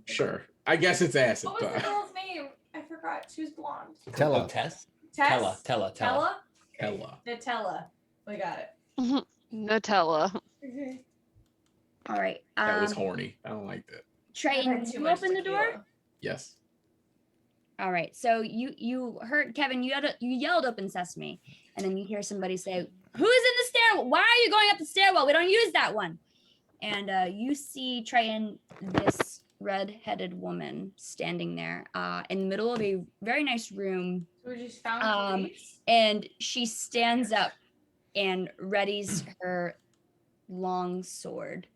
Sure. I guess it's acid What was the time. girl's name? I forgot. She was blonde. Tell Oh, us. Tess? Tess? Tella. Tella? Ella. Nutella. We got it. Nutella. All right. That was horny. I don't like that. I've Triton, had too you much open the door? tequila. Yes. All right. So you heard Kevin. You yelled "Open Sesame," and then you hear somebody say, "Who's in the stairwell? Why are you going up the stairwell? We don't use that one." And you see Triton, this red-headed woman, standing there in the middle of a very nice room, So we just found police? and she stands up and readies her long sword.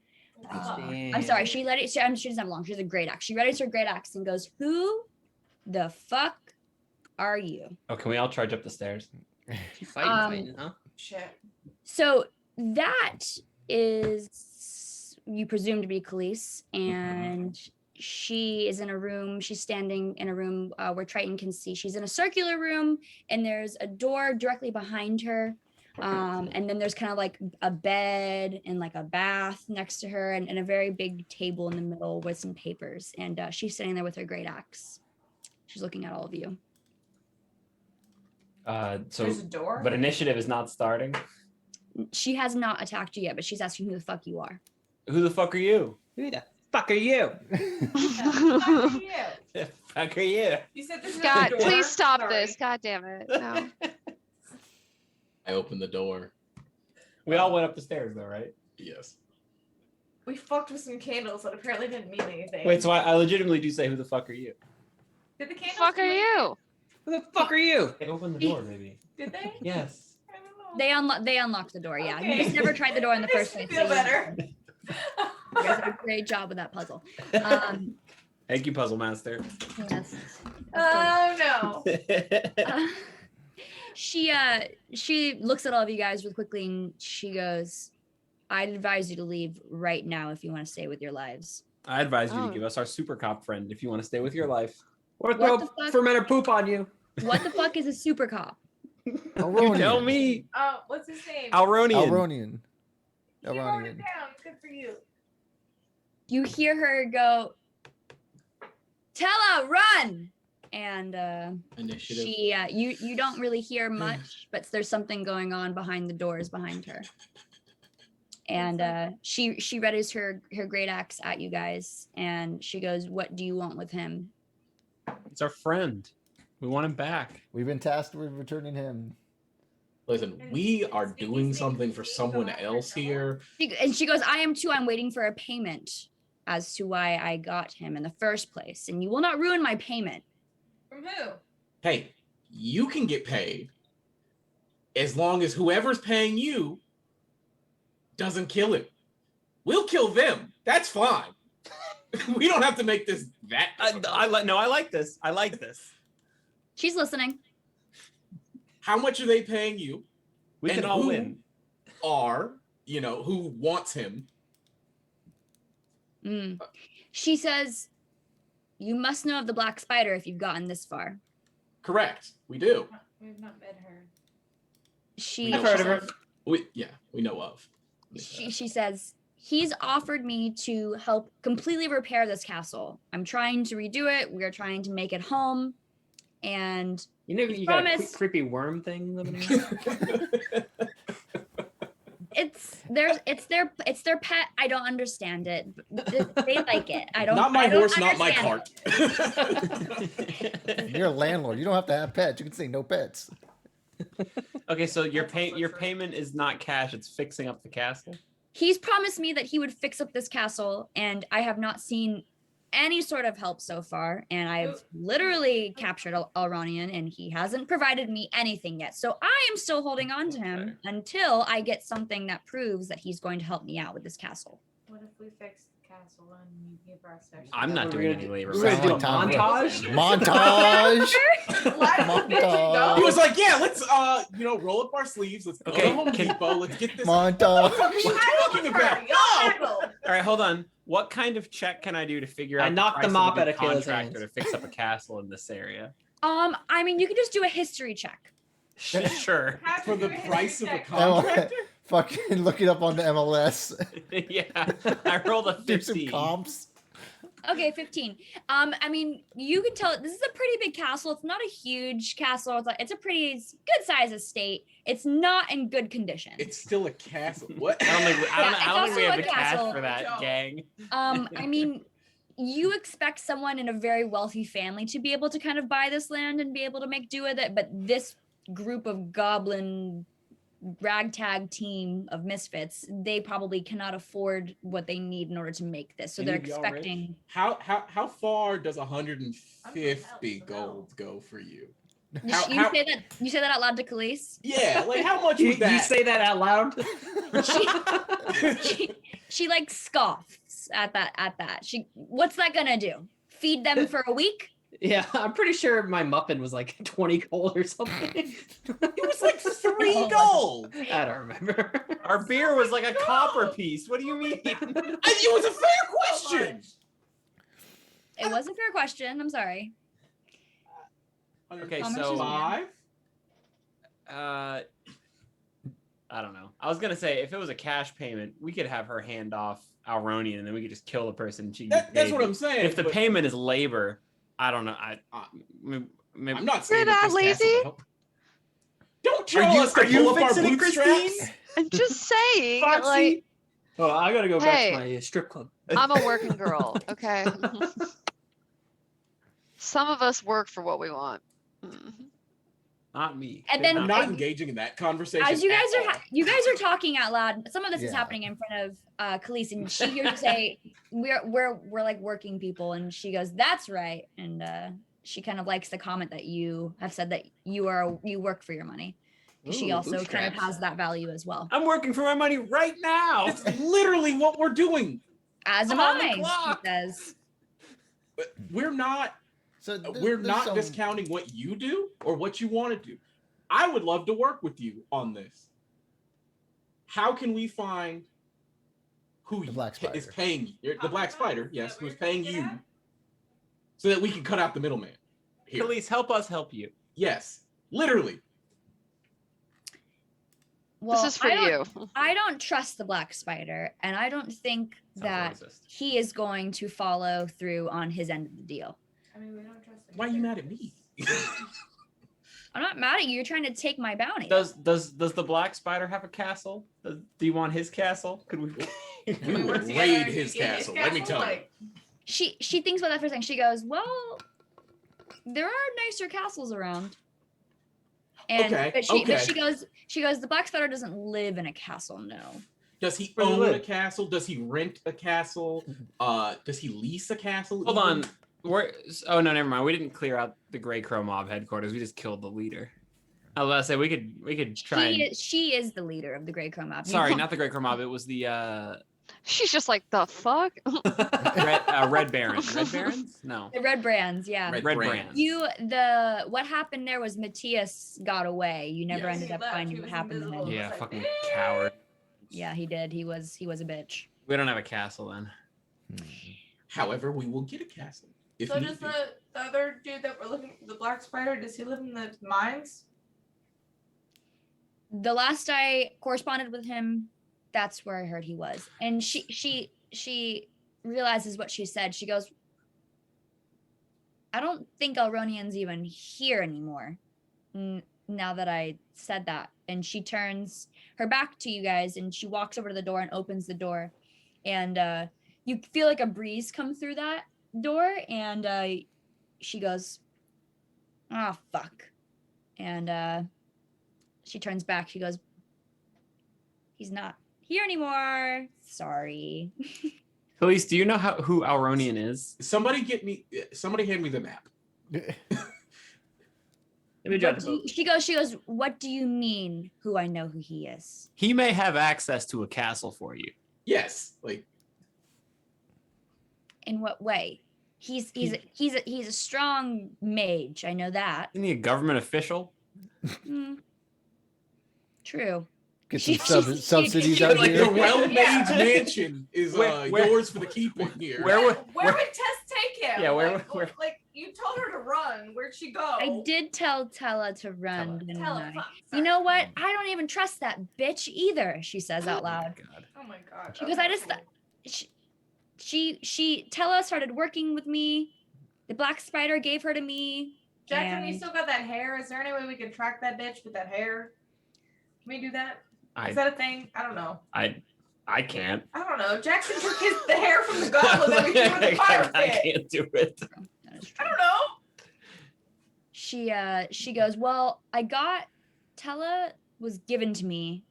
I'm sorry. She doesn't have long. She has a great axe. She readies her great axe and goes, "Who the fuck are you? Oh, can we all charge up the stairs? Fighting, huh? Shit. So that is you presume to be Khalees, and she is in a room. She's standing in a room where Triton can see. She's in a circular room, and there's a door directly behind her. And then there's kind of like a bed and like a bath next to her, and a very big table in the middle with some papers. And she's sitting there with her great axe. She's looking at all of you. So, There's a door. but initiative is not starting. She has not attacked you yet, but she's asking who the fuck you are. Who the fuck are you? Who the fuck are you? Fuck you. The fuck are you? You said this is God, a door. please stop Sorry. this. God damn it. No. I opened the door. We all went up the stairs though, right? Yes. We fucked with some candles that apparently didn't mean anything. Wait, so I legitimately do say, who the fuck are you? Did the The candles? fuck do are anything? you? Who the fuck are you? They opened the door, maybe. Did they? Yes. I don't know. They unlocked the door. Yeah, you Okay. just never tried the door in the That first makes place. me feel so you- better. You guys did a great job with that puzzle. Thank you, Puzzle Master. Yes. Oh no. She looks at all of you guys real quickly and she goes, "I'd advise you to leave right now if you want to stay with your lives." I advise you Oh. to give us our super cop friend if you want to stay with your life. Or What throw the fuck? fermented poop on you. What the fuck is a super cop? You Alronian. tell me. What's his name? Alronian. Alronian. You wrote it Alronian. down. Good for you. You hear her go, "Tella, run!" And Initiative. she you don't really hear much, but there's something going on behind the doors behind her. And she readies her great axe at you guys, and she goes, "What do you want with him?" It's our friend. We want him back. We've been tasked with returning him. Listen, we are doing something for someone else here. She goes, "I am too. I'm waiting for a payment as to why I got him in the first place, and you will not ruin my payment." From who? Hey, you can get paid as long as whoever's paying you doesn't kill him. We'll kill them. That's fine. We don't have to make this that. I like this. I like this. She's listening. How much are they paying you? We And can all who win. Are, who wants him? Mm. She says, "You must know of the Black Spider if you've gotten this far." Correct. We do. We've not met her. She, We know I've heard of of. her. We know of. she says, "He's offered me to help completely repair this castle. I'm trying to redo it. We're trying to make it home. And You know He's you got a promised. creepy worm thing living here? it's their pet. I don't understand it. They like it. I don't. Not my I don't horse, not my understand cart. You're a landlord. You don't have to have pets. You can say no pets. Okay, so your That's also your true. payment is not cash, it's fixing up the castle. He's promised me that he would fix up this castle, and I have not seen any sort of help so far. And I've literally captured Alronian, and he hasn't provided me anything yet. So I am still holding on to him until I get something that proves that he's going to help me out with this castle. What if we fix the castle and you give us our I'm not We're doing gonna any do- labor. We're gonna do a Sound like montage. Montage. Let the bitch He go. was like, "Yeah, let's roll up our sleeves. Let's go Okay, to Home can- Depot. Let's get this." Montage. What are you talking about? Y'all No! haggle. All right, hold on. What kind of check can I do to figure I out knocked the price mop of a out good of Kayla's contractor hands. to fix up a castle in this area? I mean, you can just do a history check. Sure. Have to For the do a price of a check. contractor? Fucking look it up on the MLS. Yeah, I rolled a Do some 15. comps. Okay, 15. I mean, you can tell this is a pretty big castle. It's not a huge castle. It's a pretty good size estate. It's not in good condition. It's still a castle. What? I don't think, I don't think we it's have also the a cash castle. for that, Joe. gang. I mean, you expect someone in a very wealthy family to be able to kind of buy this land and be able to make do with it, but this group of goblin ragtag team of misfits, they probably cannot afford what they need in order to make this. So Any they're of y'all rich? expecting. How far does 150 so no. gold go for you? You, How- you how- say that you say that out loud to Khalees? Yeah, like how much You, was that? you say that out loud? She like scoffs at that. What's that gonna do? Feed them for a week? Yeah, I'm pretty sure my muffin was like 20 gold or something. It was like 3 gold. I don't remember. Our beer was like a copper piece. What do you mean? It was a fair question. It was a fair question. I'm sorry. Okay, How much so is it? 5. I don't know. I was gonna say if it was a cash payment, we could have her hand off Alronian, and then we could just kill the person. And she That's what I'm saying. If the but payment is labor, I don't know. Maybe, I'm not saying You're that that this lazy? castle help. Don't tell us to are you pull up our fixing it, bootstraps. Christine? I'm just saying, Foxy. like, Oh, I gotta go back Hey. to my strip club. I'm a working girl, okay? Some of us work for what we want. Not me. And then I'm not engaging in that conversation. as you guys at are all. you guys are talking out loud, some of this is Yeah. happening in front of Khalees, and she hears you say we're like working people, and she goes, "That's right," and she kind of likes the comment that you have said that you work for your money. She Ooh, also kind of bootstraps. has that value as well. I'm working for my money right now. It's literally what we're doing. As am I'm on the I, he clock. says. But we're not So we're there's not some- discounting what you do or what you want to do. I would love to work with you on this. How can we find who The Black is Spider. paying you? The Black Spider, yes, who's paying you, Yeah. so that we can cut out the middleman. Here. Khalees, help us help you. Yes, literally. Well, This is for you. I don't trust the Black Spider, and I don't think that racist. he is going to follow through on his end of the deal. I mean, we don't trust him. Why are you mad at me? I'm not mad at you. You're trying to take my bounty. Does the Black Spider have a castle? Do you want his castle? Could we? We work would together raid and his get castle. Let me tell you. like, She thinks about that for a second. She goes, "Well, there are nicer castles around." And Okay, but okay. she goes, the Black Spider doesn't live in a castle, no. Does he Where do you own a live? castle? Does he rent a castle? Does he lease a castle? Hold even? on. Oh no, never mind. We didn't clear out the Grey Crow mob headquarters. We just killed the leader. I was about to say we could try. She is the leader of the Grey Crow mob. You Sorry, don't- not the Grey Crow mob. It was the She's just like, the fuck? Red Barons. Red Barons? No. the Red Brands, yeah. Red Red Brands. Brands. What happened there was Matthias got away. You never Yes. ended up He left. finding He what was happened to invisible. him. Yeah, like, fucking "Eh." coward. Yeah, he did. He was a bitch. We don't have a castle then. However, we will get a castle. If So need does be. the other dude that we're looking, the Black Spider, does he live in the mines? The last I corresponded with him, that's where I heard he was. And she realizes what she said. She goes, I don't think Elronian's even here anymore. Now that I said that. And she turns her back to you guys and she walks over to the door and opens the door. And you feel like a breeze come through that door. And she goes, oh, fuck. And she turns back. She goes, he's not here anymore. Sorry. Khalees, do you know who Alronian is? Somebody hand me the map. Let me drop the boat. She goes, what do you mean who I know who he is? He may have access to a castle for you. Yes, like In what way? He's a strong mage. I know that. Isn't he a government official? Hmm. True. Get some She- subsidies she- out like here. the well-made mansion is Where- yours for the keeping here. Where would Where would Tess take him? Yeah, where- Like you told her to run. Where'd she go? I did tell Tella to run. Tella. didn't Tell I? her. Fuck, You sorry. know what? I don't even trust that bitch either. She says out Oh my loud. God. Oh my god. She goes, I just she Tella started working with me. The Black Spider gave her to me. Jackson, you and- still got that hair? Is there any way we can track that bitch with that hair? Can we do that? Is I that a thing? I don't know. I can't. I don't know. Jackson took the hair from the goblet that we threw in the fire I pit. can't do it. That is I true. don't know. She goes, well, Tella was given to me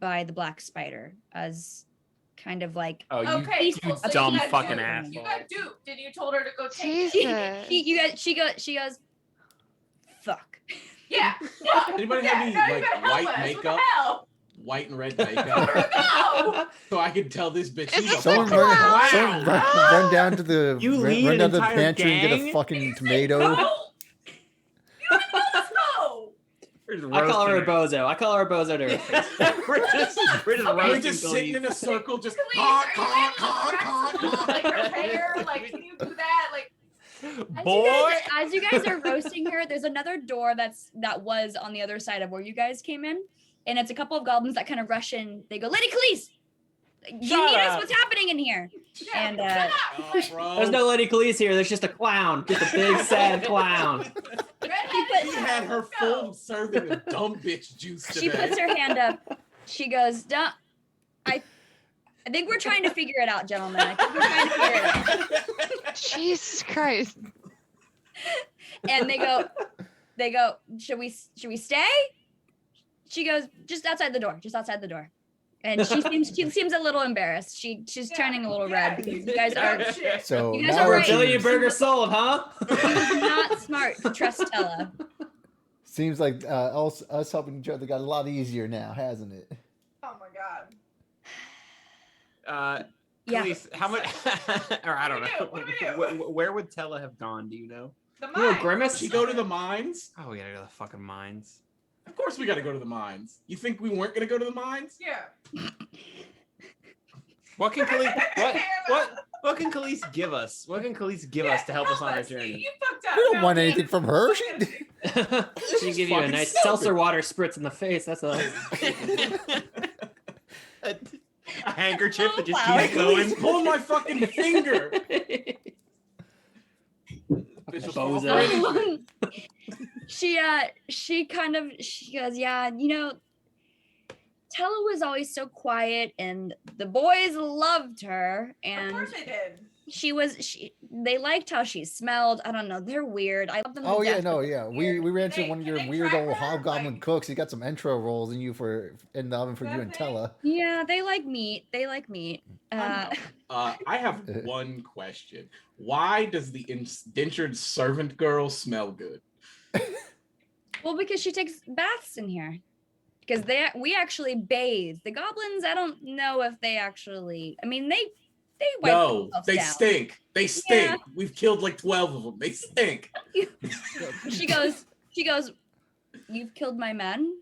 by the Black Spider as kind of like Oh, you Okay, you cool. So you dumb got fucking duped. asshole. You got duped, and you told her to go take it. Jesus. she goes, fuck. Yeah. Yeah. Anybody yeah, have any now you like gotta help white us. What makeup? the hell? white and red makeup, No! so I can tell this bitch she's a Someone fucking run, clown. run down to the You lead run an down to the entire pantry and get a gang? fucking tomato. No! You don't even know this hoe! We're just I call her a roasting bozo. I call her a bozo to her face. we're just We're roasting just sitting in a circle, just Please, honk, are you honk, able to honk, dress honk, look honk. like her hair? Like, can you do that? Like, Boy. As you guys are roasting her, there's another door that was on the other side of where you guys came in, and it's a couple of goblins that kind of rush in. They go, Lady Khalees, you Shut need us? up. What's happening in here? yeah, And, shut up. Oh, Like, bro. There's no Lady Khalees here. There's just a clown. Just a big sad clown. redheaded She had her girl, full no. serving of dumb bitch juice She today. puts her hand up. She goes, I think we're trying to figure it out, gentlemen. I think we're trying to figure it out. Jesus Christ. And they go, should we stay? She goes, just outside the door. And she seems a little embarrassed. She's turning a little red because you guys are Shit. So You guys now are it right. Billion seems, burger sold, huh? not smart to trust Tella. seems like us helping each other got a lot easier now, hasn't it? Oh my god. Yeah. Khalees, how much? Or I don't What do we know. do? Where would Tella have gone? Do you know? The You know, mine. Grimace? She go to the mines? Oh, we gotta go to the fucking mines. Of course we gotta go to the mines. You think we weren't gonna go to the mines? Yeah. What can Khalees? What can Khalees give us? What can Khalees give us to help us on our journey? You fucked up. We don't No, want man. anything from her. She, She give you a fucking nice stupid. seltzer water spritz in the face. That's a. A handkerchief that just Wow. keeps Hey, going. please pull my fucking finger. Bitch will fall for Bozo. anything. she goes, yeah, you know, Tella was always so quiet and the boys loved her Of and course they did. they liked how she smelled. I don't know, they're weird. I love them. to oh yeah, death, no, but yeah. We ran into Hey, one of can your they weird track old her? hobgoblin Like- cooks. He got some entro rolls in the oven for you and Nothing? Tella. yeah, they like meat. I have one question. Why does the indentured servant girl smell good? Well, because she takes baths in here. Because we actually bathe. The goblins, I don't know if they actually. I mean, they wipe No, themselves they down. stink. They stink. Yeah. We've killed like 12 of them. They stink. She goes, you've killed my men.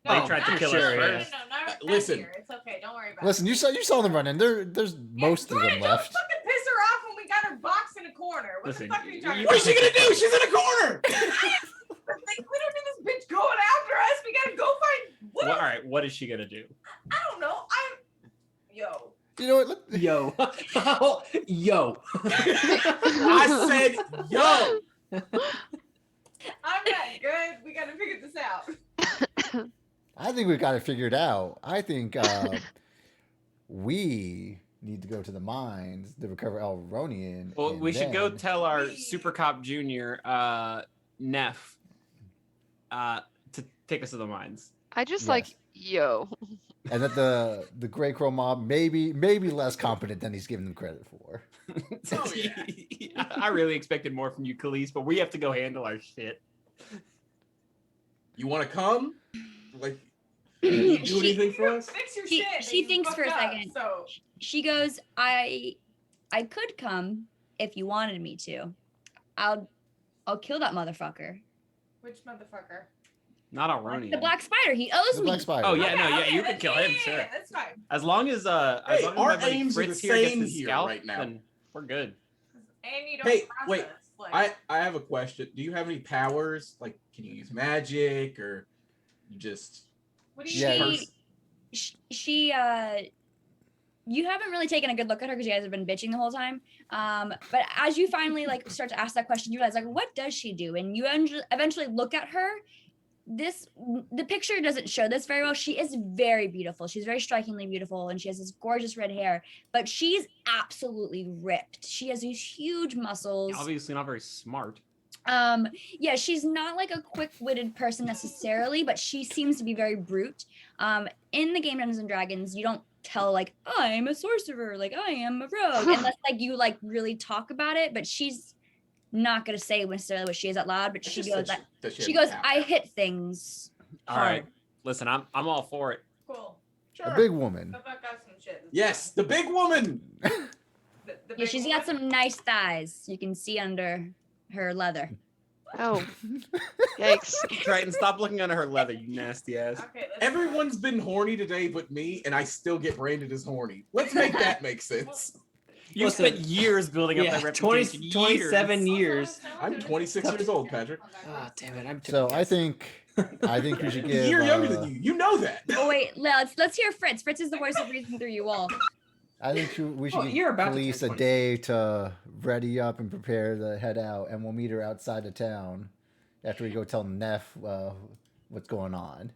They Oh, tried to for kill sure, us yeah. first. not listen. here. It's okay. Don't worry about Listen, it. you saw them running. There's most of Jordan, them don't left. fucking piss her off when we got her box in a corner. What Listen, the fuck are you talking you- What about? is she gonna do? She's in a corner. Like, we don't need this bitch going after us. We gotta go find. What? Well, all right, what is she gonna do? I don't know. Yo. You know what? Yo. Yo. I said, yo. I'm not good. We gotta figure this out. I think we've got it figured out. I think we need to go to the mines to recover Elronian. Well, and we should go then- tell our Super Cop Junior, Neff, to take us to the mines. I just Yes. like, yo. and that the Grey Crow mob maybe less competent than he's given them credit for. Oh, yeah. I really expected more from you, Khalees, but we have to go handle our shit. You want to come? Like, can you do She- anything for us? Fix your She- shit. that she you thinks for a fucked up, second. So She goes, I could come if you wanted me to. I'll kill that motherfucker. which motherfucker? Not Aronian. The black spider. He owes The me. Black Spider. Oh, yeah, no, yeah, you that's- can kill him, yeah, sure. yeah, that's fine. As long as Hey, as long as our my buddy aims are Fritz the here gets same his here scalp, right now. then we're good. And you don't Hey, process. wait, Like, I have a question. Do you have any powers? Like, can you use magic or you just? what do you Yeah, mean? She you haven't really taken a good look at her because you guys have been bitching the whole time. But as you finally like start to ask that question, you realize like, what does she do? And you eventually look at her. The picture doesn't show this very well. She is very beautiful. She's very strikingly beautiful, and she has this gorgeous red hair. But she's absolutely ripped. She has these huge muscles. Obviously not very smart. Yeah, she's not like a quick-witted person necessarily, but she seems to be very brute. In the game Dungeons and Dragons, you don't tell like I'm a sorcerer, like I am a rogue, unless like you like really talk about it. But she's not gonna say necessarily what she is out loud. But I she just goes, said that she have goes, powers. I hit things All hard. right, listen, I'm all for it. Cool. A big woman. The fuck got some shit. Yes, the big woman. The Yeah, big she's woman? got some nice thighs. You can see under her leather. Oh, yikes. Triton, stop looking under her leather, you nasty ass. Okay, let's Everyone's been horny today but me, and I still get branded as horny. Let's make that make sense. You Listen, spent years building up Yeah, that 20, reputation. 27 years. years. I'm 26 years old, Patrick. Ah, damn it! I'm. So I think we should A give. year younger than you. You know that. Oh wait, let's hear Fritz. Fritz is the voice of reason through you all. I think we should Oh, you're give about to police turn a day to ready up and prepare to head out, and we'll meet her outside of town after we go tell Neff what's going on.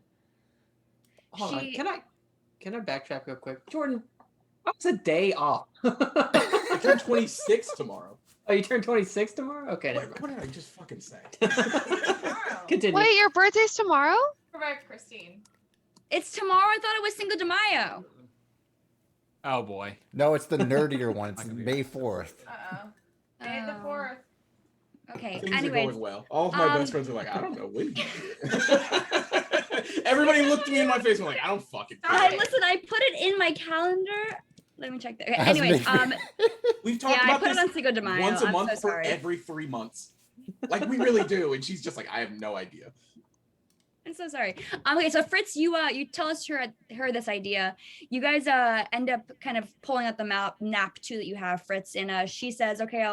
Hold on. She- Can I backtrack real quick, Jordan? What's a day off? I turn 26 tomorrow. Oh, you turn 26 tomorrow? Okay. What did I just fucking say? tomorrow. Continue. Wait, your birthday's tomorrow? Correct, Christine. It's tomorrow. I thought it was Cinco de Mayo. Oh boy. No, it's the nerdier one. It's May 4th. Uh-oh. May the Oh. 4th. Okay. Things are Anyways, going well. All of my um, best friends are like, I don't know when. Everybody looked me in my face and were like, I don't fucking care. listen, I put it in my calendar. Let me check that. Okay, As anyways, me. We've talked yeah, I about put it this on Cinco de Mayo. once a I'm month so for sorry. every 3 months. Like we really do. And she's just like, I have no idea. I'm so sorry. Okay, so Fritz, you tell us her this idea. You guys end up kind of pulling out the map too that you have, Fritz, and she says, okay,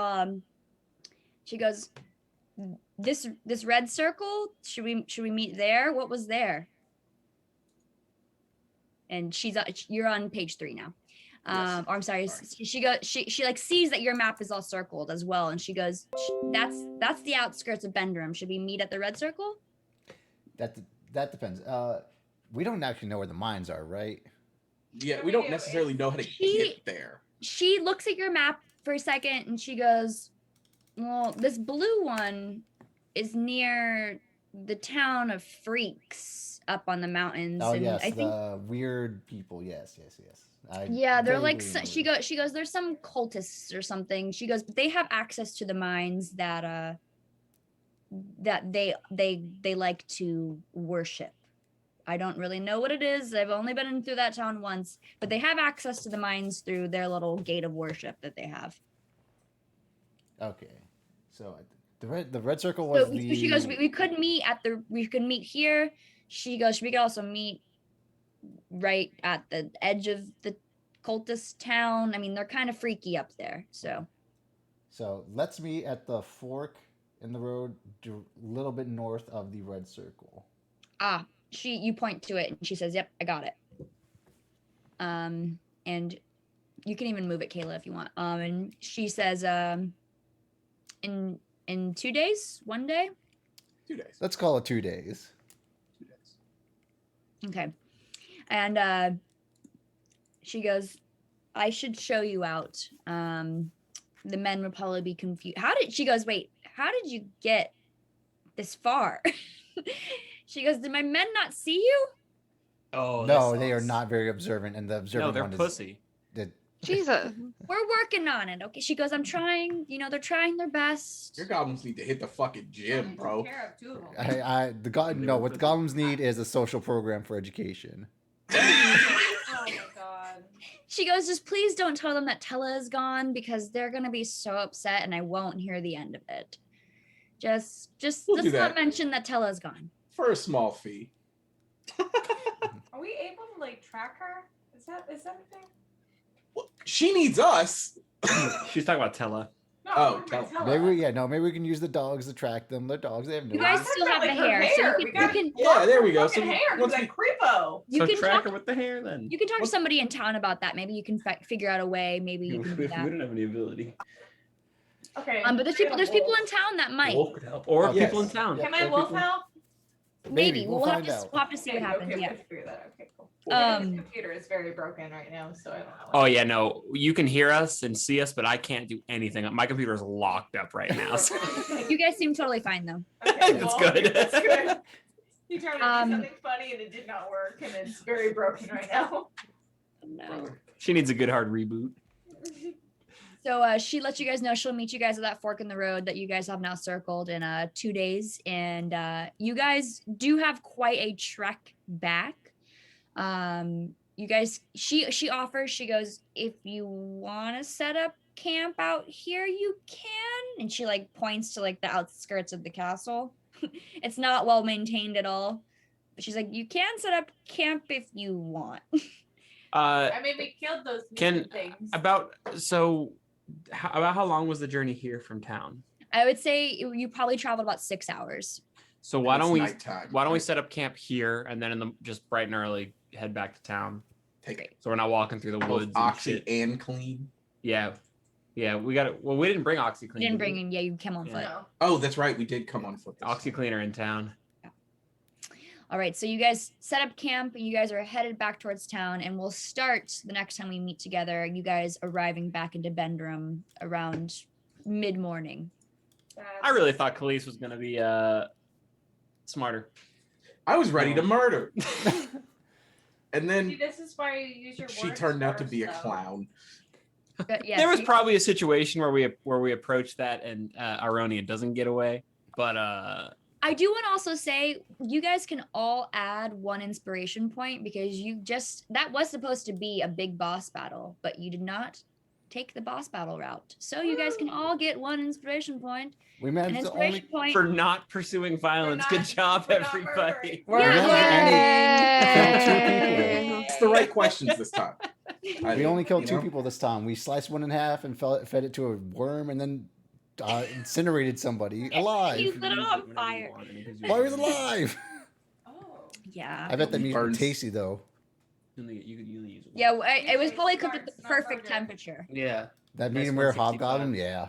she goes, this red circle, should we meet there? What was there? And you're on page 3 now. Yes. Or I'm sorry, Sorry. she like sees that your map is all circled as well, and she goes, that's the outskirts of Bendrum. Should we meet at the red circle? That depends. We don't actually know where the mines are, right? Yeah, we don't necessarily know how to get there. She looks at your map for a second and she goes, well, this blue one is near the town of Freaks up on the mountains. Oh and yes, I think the weird people. Yes. yeah, they're like vaguely she remember. goes there's some cultists or something. She goes, but they have access to the mines that they like to worship. I don't really know what it is. I've only been in through that town once, but they have access to the mines through their little gate of worship that they have. Okay, so the red circle was So the. she goes, we could meet here. She goes, we could also meet right at the edge of the cultist town. I mean, they're kind of freaky up there. So So let's meet at the fork in the road, a little bit north of the red circle. you point to it and she says, yep, I got it. And you can even move it, Kayla, if you want. And she says, in 2 days, 1 day. 2 days. Let's call it 2 days. 2 days. Okay. And she goes, I should show you out. The men would probably be confused. She goes, wait, how did you get this far? She goes, did my men not see you? Oh No, they are not very observant, and the No, observant they're one pussy. is Jesus. We're working on it. Okay. She goes, I'm trying, they're trying their best. Your goblins need to hit the fucking gym, bro. Take care of 2 of them. what the golems need is a social program for education. Oh my god. She goes, just please don't tell them that Tella is gone because they're gonna be so upset and I won't hear the end of it. Just We'll do let's not that. mention that Tella is gone. For a small fee. Are we able to like track her? Is that a thing? Well, she needs us. She's talking about Tella. No, Oh, we're gonna tell- tell Maybe her. maybe we can use the dogs to track them. They're dogs. They have no. You guys I'm still talking have about, the like, her hair, so hair. you We can, you got- can Yeah, there we go. Fucking So hair, once like we, creepo. you So can track talk her with the hair then. you can talk to somebody in town about that. Maybe you can figure out a way. Maybe you can do we that. don't have any ability. Okay. But there's people in town that might. Wolf could help. Or Yes. people in town. Can my wolf help? Maybe we'll we'll have find to out. we'll have to see what Okay, happens. okay, Yeah. we'll figure that out. Okay, cool. Um, This computer is very broken right now, so I don't know. Oh yeah, no, you can hear us and see us, but I can't do anything. My computer is locked up right now. So. You guys seem totally fine though. Okay, That's well, good. That's good. You tried to do Um, something funny and it did not work, and it's very broken right now. No. She needs a good hard reboot. So she lets you guys know she'll meet you guys at that fork in the road that you guys have now circled in 2 days. And you guys do have quite a trek back. you guys, she offers, she goes, if you want to set up camp out here, you can. And she like points to like the outskirts of the castle. It's not well maintained at all. But she's like, you can set up camp if you want. I mean, we killed those mutant things. About how long was the journey here from town? I would say you probably traveled about 6 hours. So why don't we nighttime. set up camp here and then just bright and early head back to town? Take So we're not walking through the both woods. oxy and clean. Yeah, we got it. Well, we didn't bring OxyClean. You didn't bring in, yeah, you came on foot. No. Oh, that's right. We did come on foot. OxyCleaner in town. All right, so you guys set up camp. You guys are headed back towards town, and we'll start the next time we meet together. You guys arriving back into Bendrum around mid-morning. I really thought Khalees was gonna be smarter. I was ready to murder. And See, then this is why you use your she words turned out to first, be a though. clown. But yeah, There was see- probably a situation where we approach that and Aronia doesn't get away, but I do want to also say you guys can all add 1 inspiration point because that was supposed to be a big boss battle, but you did not take the boss battle route. So you guys can all get 1 inspiration point. We An managed to only. inspiration point. for not pursuing violence. Good job, for not everybody. Yeah. It's the right questions this time. We only killed 2 know? people this time. We sliced one in half and fed it to a worm, and then incinerated somebody alive. You lit it on fire. Why was it alive? Oh. Yeah. I bet that meat Burns. was tasty though. You only use one. Yeah, it was probably cooked at the It's not perfect so good. temperature. Yeah. That Nice medium rare 165. hobgoblin, yeah.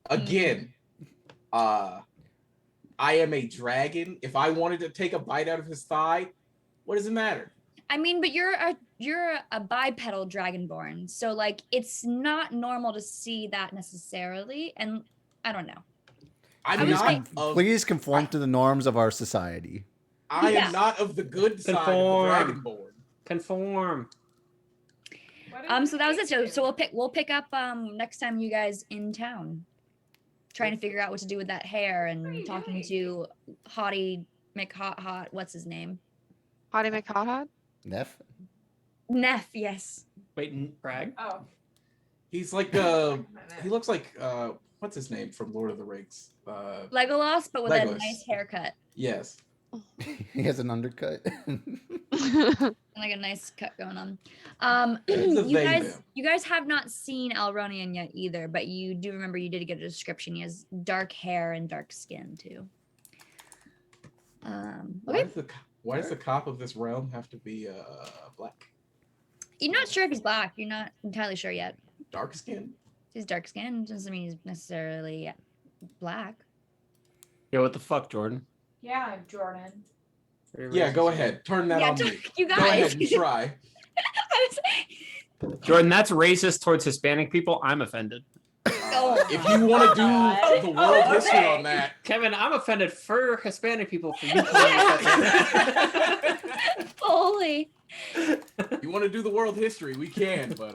Again, I am a dragon. If I wanted to take a bite out of his thigh, what does it matter? I mean, but you're a bipedal dragonborn, so like it's not normal to see that necessarily, and I don't know. I'm I was not like- of Please conform to the norms of our society. I Yeah. am not of the good side Conform. of the dragonborn. Conform. What So that was it. So we'll pick up next time you guys in town, trying to figure out what to do with that hair What are and you talking doing? to Hottie McHot. What's his name? Hottie McHot? Neff? Neff. Yes. Wait, Bragg? Oh. He's like he looks like what's his name from Lord of the Rings? Legolas, but with a Legolas. nice haircut Yes. He has an undercut. and like a nice cut going on. It's a you they, guys, them. you guys have not seen Alronian yet either, but you do remember you did get a description. He has dark hair and dark skin too. Okay. Why does the cop of this realm have to be black? You're not sure if he's black. You're not entirely sure yet. Dark skin? He's dark skinned doesn't mean he's necessarily black. Yeah, what the fuck, Jordan? Yeah, Jordan. Very Yeah, go racist. ahead. Turn that Yeah, on me. you Go ahead guys. and try. I was- Jordan, that's racist towards Hispanic people. I'm offended. Oh If you want to do God. the world Oh, history okay. on that, Kevin, I'm offended for Hispanic people for you calling us Holy. you want to do the world history, we can, but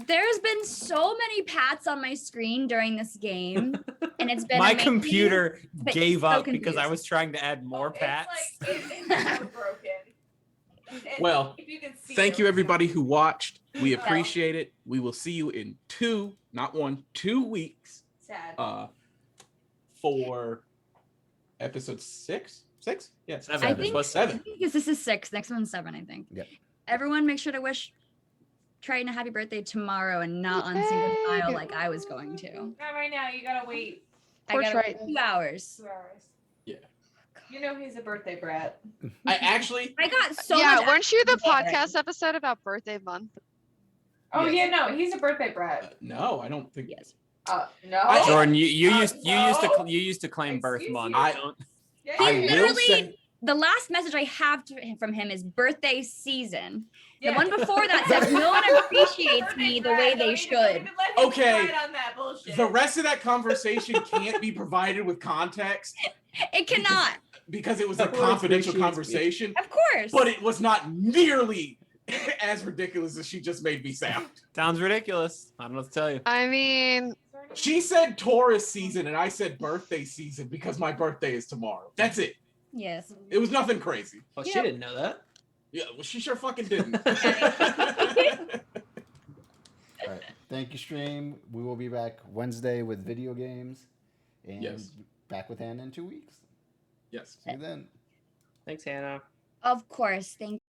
There's been so many pats on my screen during this game, and it's been My amazing. computer but gave so up because I confused. was trying to add more pats. It's so broken. Well, if you can see thank it, you it's everybody who watched. We Well. appreciate it. We will see you in 2, not 1, 2 weeks sad. for episode 6. 6? Yeah, Seven. I This think, was I 7. think this is 6. Next one's 7, I think. Yep. Everyone, make sure to wish Triton a happy birthday tomorrow and not on single file like I was going to. Not right now. You gotta wait Poor I got Triton. 2 hours. 2 hours. Yeah. You know he's a birthday brat. I actually I got so yeah, much. weren't you the Yeah. podcast episode about birthday month? Oh Yeah. yeah, no, he's a birthday brat. no, I don't think. Yes. No. I- Jordan, you no. used to claim birth Excuse month. you. I- Don't- Yeah, I you do. will literally- say The last message I have from him is birthday season. Yeah. The one before that says no one appreciates me the way they should. Okay, On that bullshit. the rest of that conversation can't be provided with context It cannot. because it was a No one confidential appreciates me. conversation, Of course. but it was not nearly as ridiculous as she just made me sound. Sounds ridiculous. I don't know what to tell you. I mean, She said Taurus season and I said birthday season because my birthday is tomorrow. That's it. Yes. It was nothing crazy. Oh, Yeah. she didn't know that. Yeah, well, she sure fucking didn't. All right. Thank you, stream. We will be back Wednesday with video games, and Yes. back with Hannah in 2 weeks. Yes. See you then. Thanks, Hannah. Of course. Thank